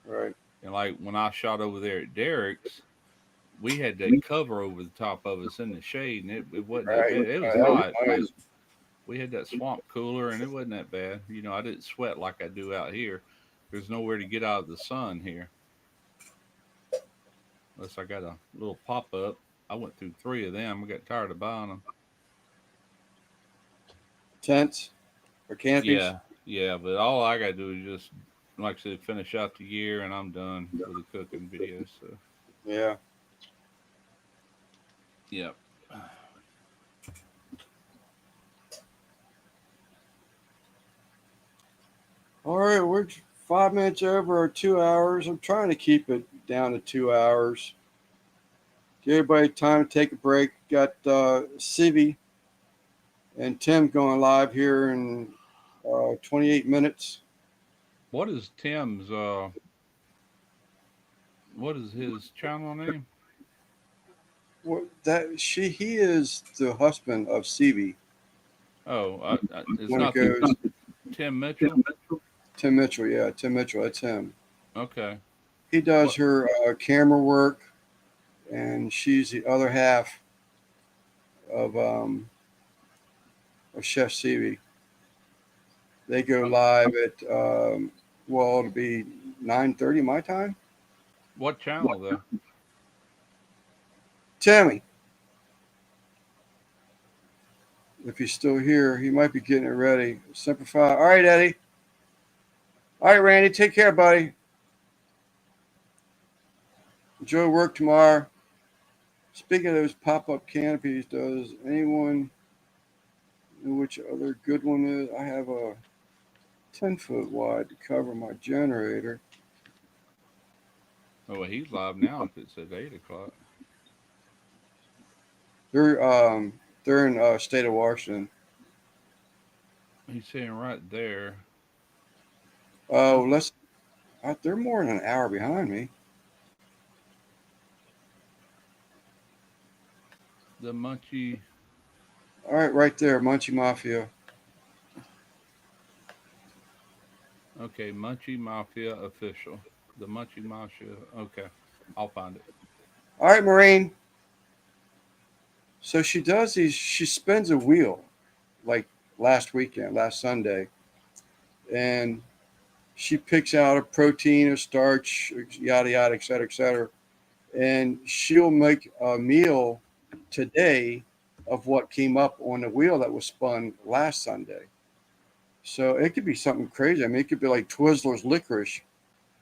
Right. And like when I shot over there at Derek's, we had that cover over the top of us in the shade, and it wasn't that Right. bad. It was That was hot, but nice. we had that swamp cooler, and it wasn't that bad. I didn't sweat like I do out here. There's nowhere to get out of the sun here, unless I got a little pop up. I went through three of them. I got tired of buying them. Tents or canopies. Yeah, yeah, but all I got to do is just, like I said, finish out the year, and I'm done with the cooking videos. So, Yeah. yep. All right. We're 5 minutes over our 2 hours. I'm trying to keep it down to 2 hours. Give everybody time to take a break. Got Civi and Tim going live here in 28 minutes. What is Tim's? What is his channel name? What that he is the husband of Stevie. Oh, it's When it not the goes Tim Mitchell. Tim Mitchell, yeah, Tim Mitchell, that's him. Okay. He does What? her camera work, and she's the other half of Chef Stevie. They go Uh, live at well, it'll be 9:30 my time. what channel though? Tammy, if he's still here, he might be getting it ready. Simplify. All right, Eddie. All right, Randy. Take care, buddy. Enjoy work tomorrow. Speaking of those pop-up canopies, does anyone know which other good one is? I have a 10-foot wide to cover my generator. Oh, well, he's live now. If it says 8 o'clock. They're in state of Washington. He's saying right there. Oh, Okay. let's. They're more than an hour behind me. The Munchie. All right, right there, Munchie Mafia. Okay, Munchie Mafia official. The Munchie Mafia. Okay, I'll find it. All right, Maureen. So she does these. She spins a wheel, like last weekend, last Sunday, and she picks out a protein, a starch, yada yada, et cetera, et cetera, and she'll make a meal today of what came up on the wheel that was spun last Sunday. So it could be something crazy. I mean, it could be like Twizzlers licorice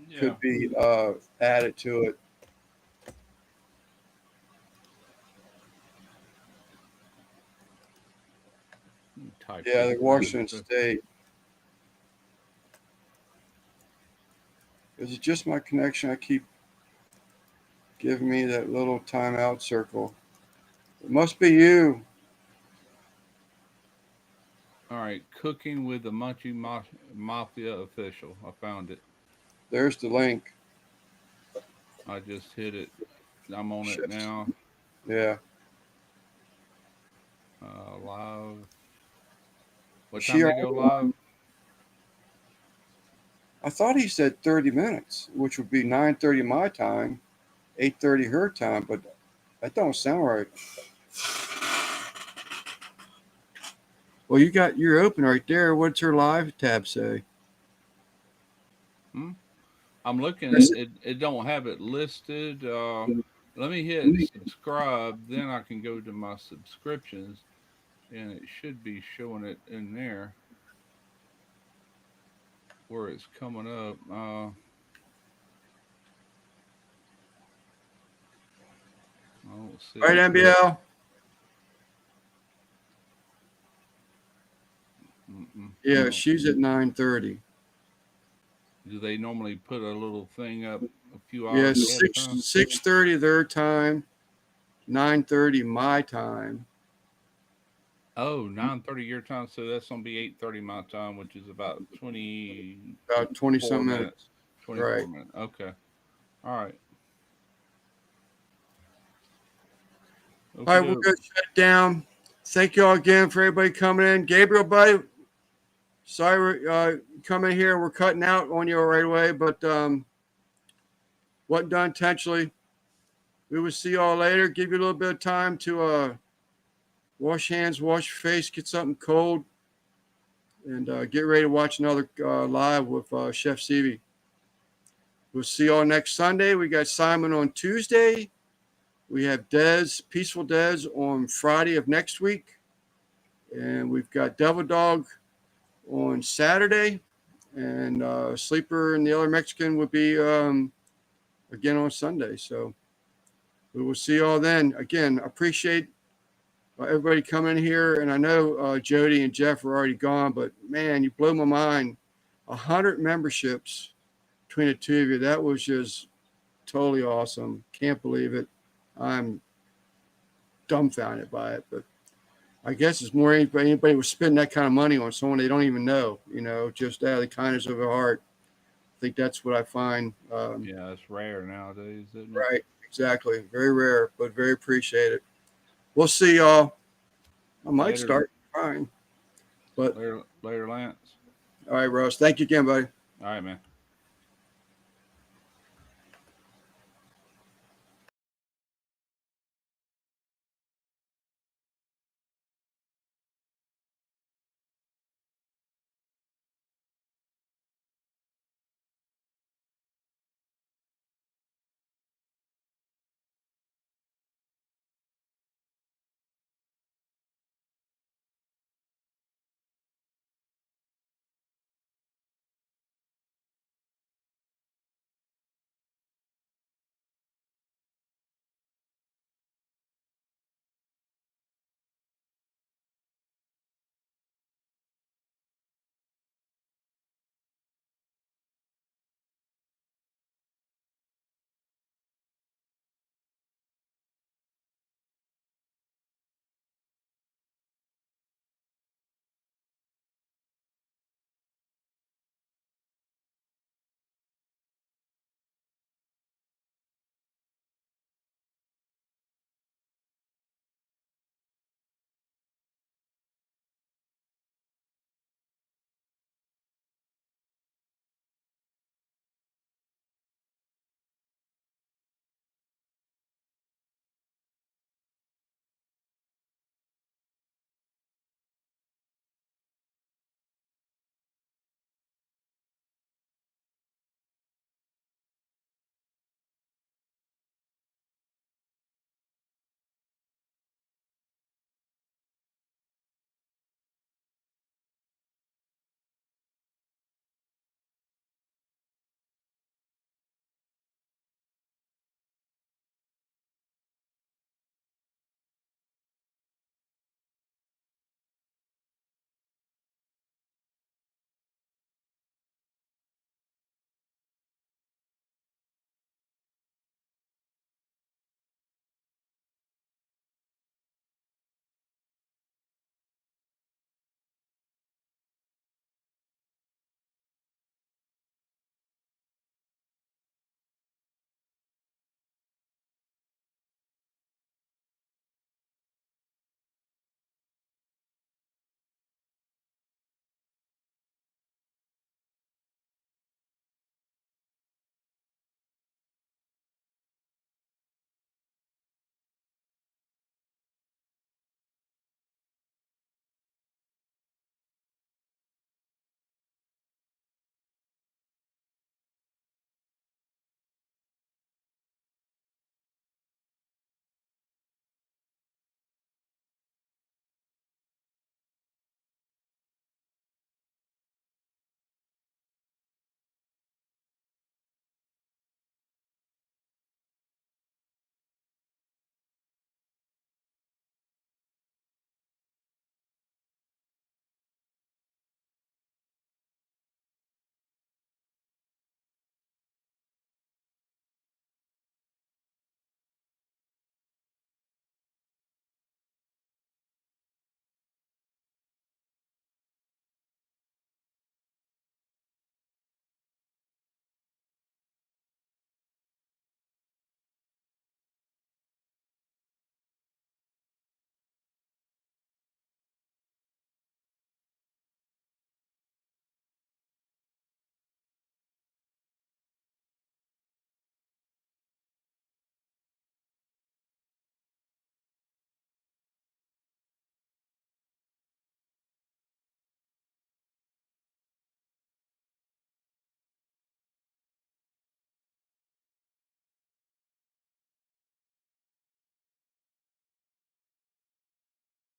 Yeah. could be added to it. Type Yeah, this the in. Washington State. Is it just my connection? I keep giving me that little timeout circle. It must be you. All right, cooking with the Mafia official. I found it. There's the link. I just hit it. I'm on it Shit. now. Yeah. Live. What She time they already go live? I thought he said 30 minutes, which would be 9:30 my time, 8:30 her time, but that don't sound right. Well, you're open right there. What's her live tab say? Hmm? I'm looking Yes. at it. It don't have it listed. Let me hit subscribe. Then I can go to my subscriptions, and it should be showing it in there where it's coming up. I don't see All right, it. MBL. Mm-mm, I Yeah, don't. she's at 9:30. Do they normally put a little thing up a few Yeah, hours ahead of time? 6:30 their time, 9:30 my time, Oh, 9:30 your time, so that's gonna be 8:30 my time, which is about about 20 4 some minutes. minutes. 24 Right. minutes. Okay. All right. All Okay, right, we're doke. gonna shut it down. Thank you all again for everybody coming in. Gabriel, buddy, sorry we're coming here. We're cutting out on you right away, but wasn't done intentionally. We will see y'all later. Give you a little bit of time to wash hands, wash your face, get something cold, and get ready to watch another live with Chef Stevie. We'll see y'all next Sunday. We got Simon on Tuesday. We have Dez, Peaceful Dez, on Friday of next week. And we've got Devil Dog on Saturday. And Sleeper and the other Mexican will be again on Sunday. So we will see y'all then. Again, appreciate everybody coming here. And I know Jody and Jeff are already gone, but man, you blow my mind. 100 memberships between the two of you. That was just totally awesome. Can't believe it. I'm dumbfounded by it. But I guess it's more anybody would spend that kind of money on someone they don't even know, just out of the kindness of their heart. I think that's what I find. Yeah, it's rare nowadays, isn't it? Right. Exactly. Very rare, but very appreciated. We'll see y'all. I might Later, start crying, but later, Lance. all right, Russ. Thank you again, buddy. All right, man.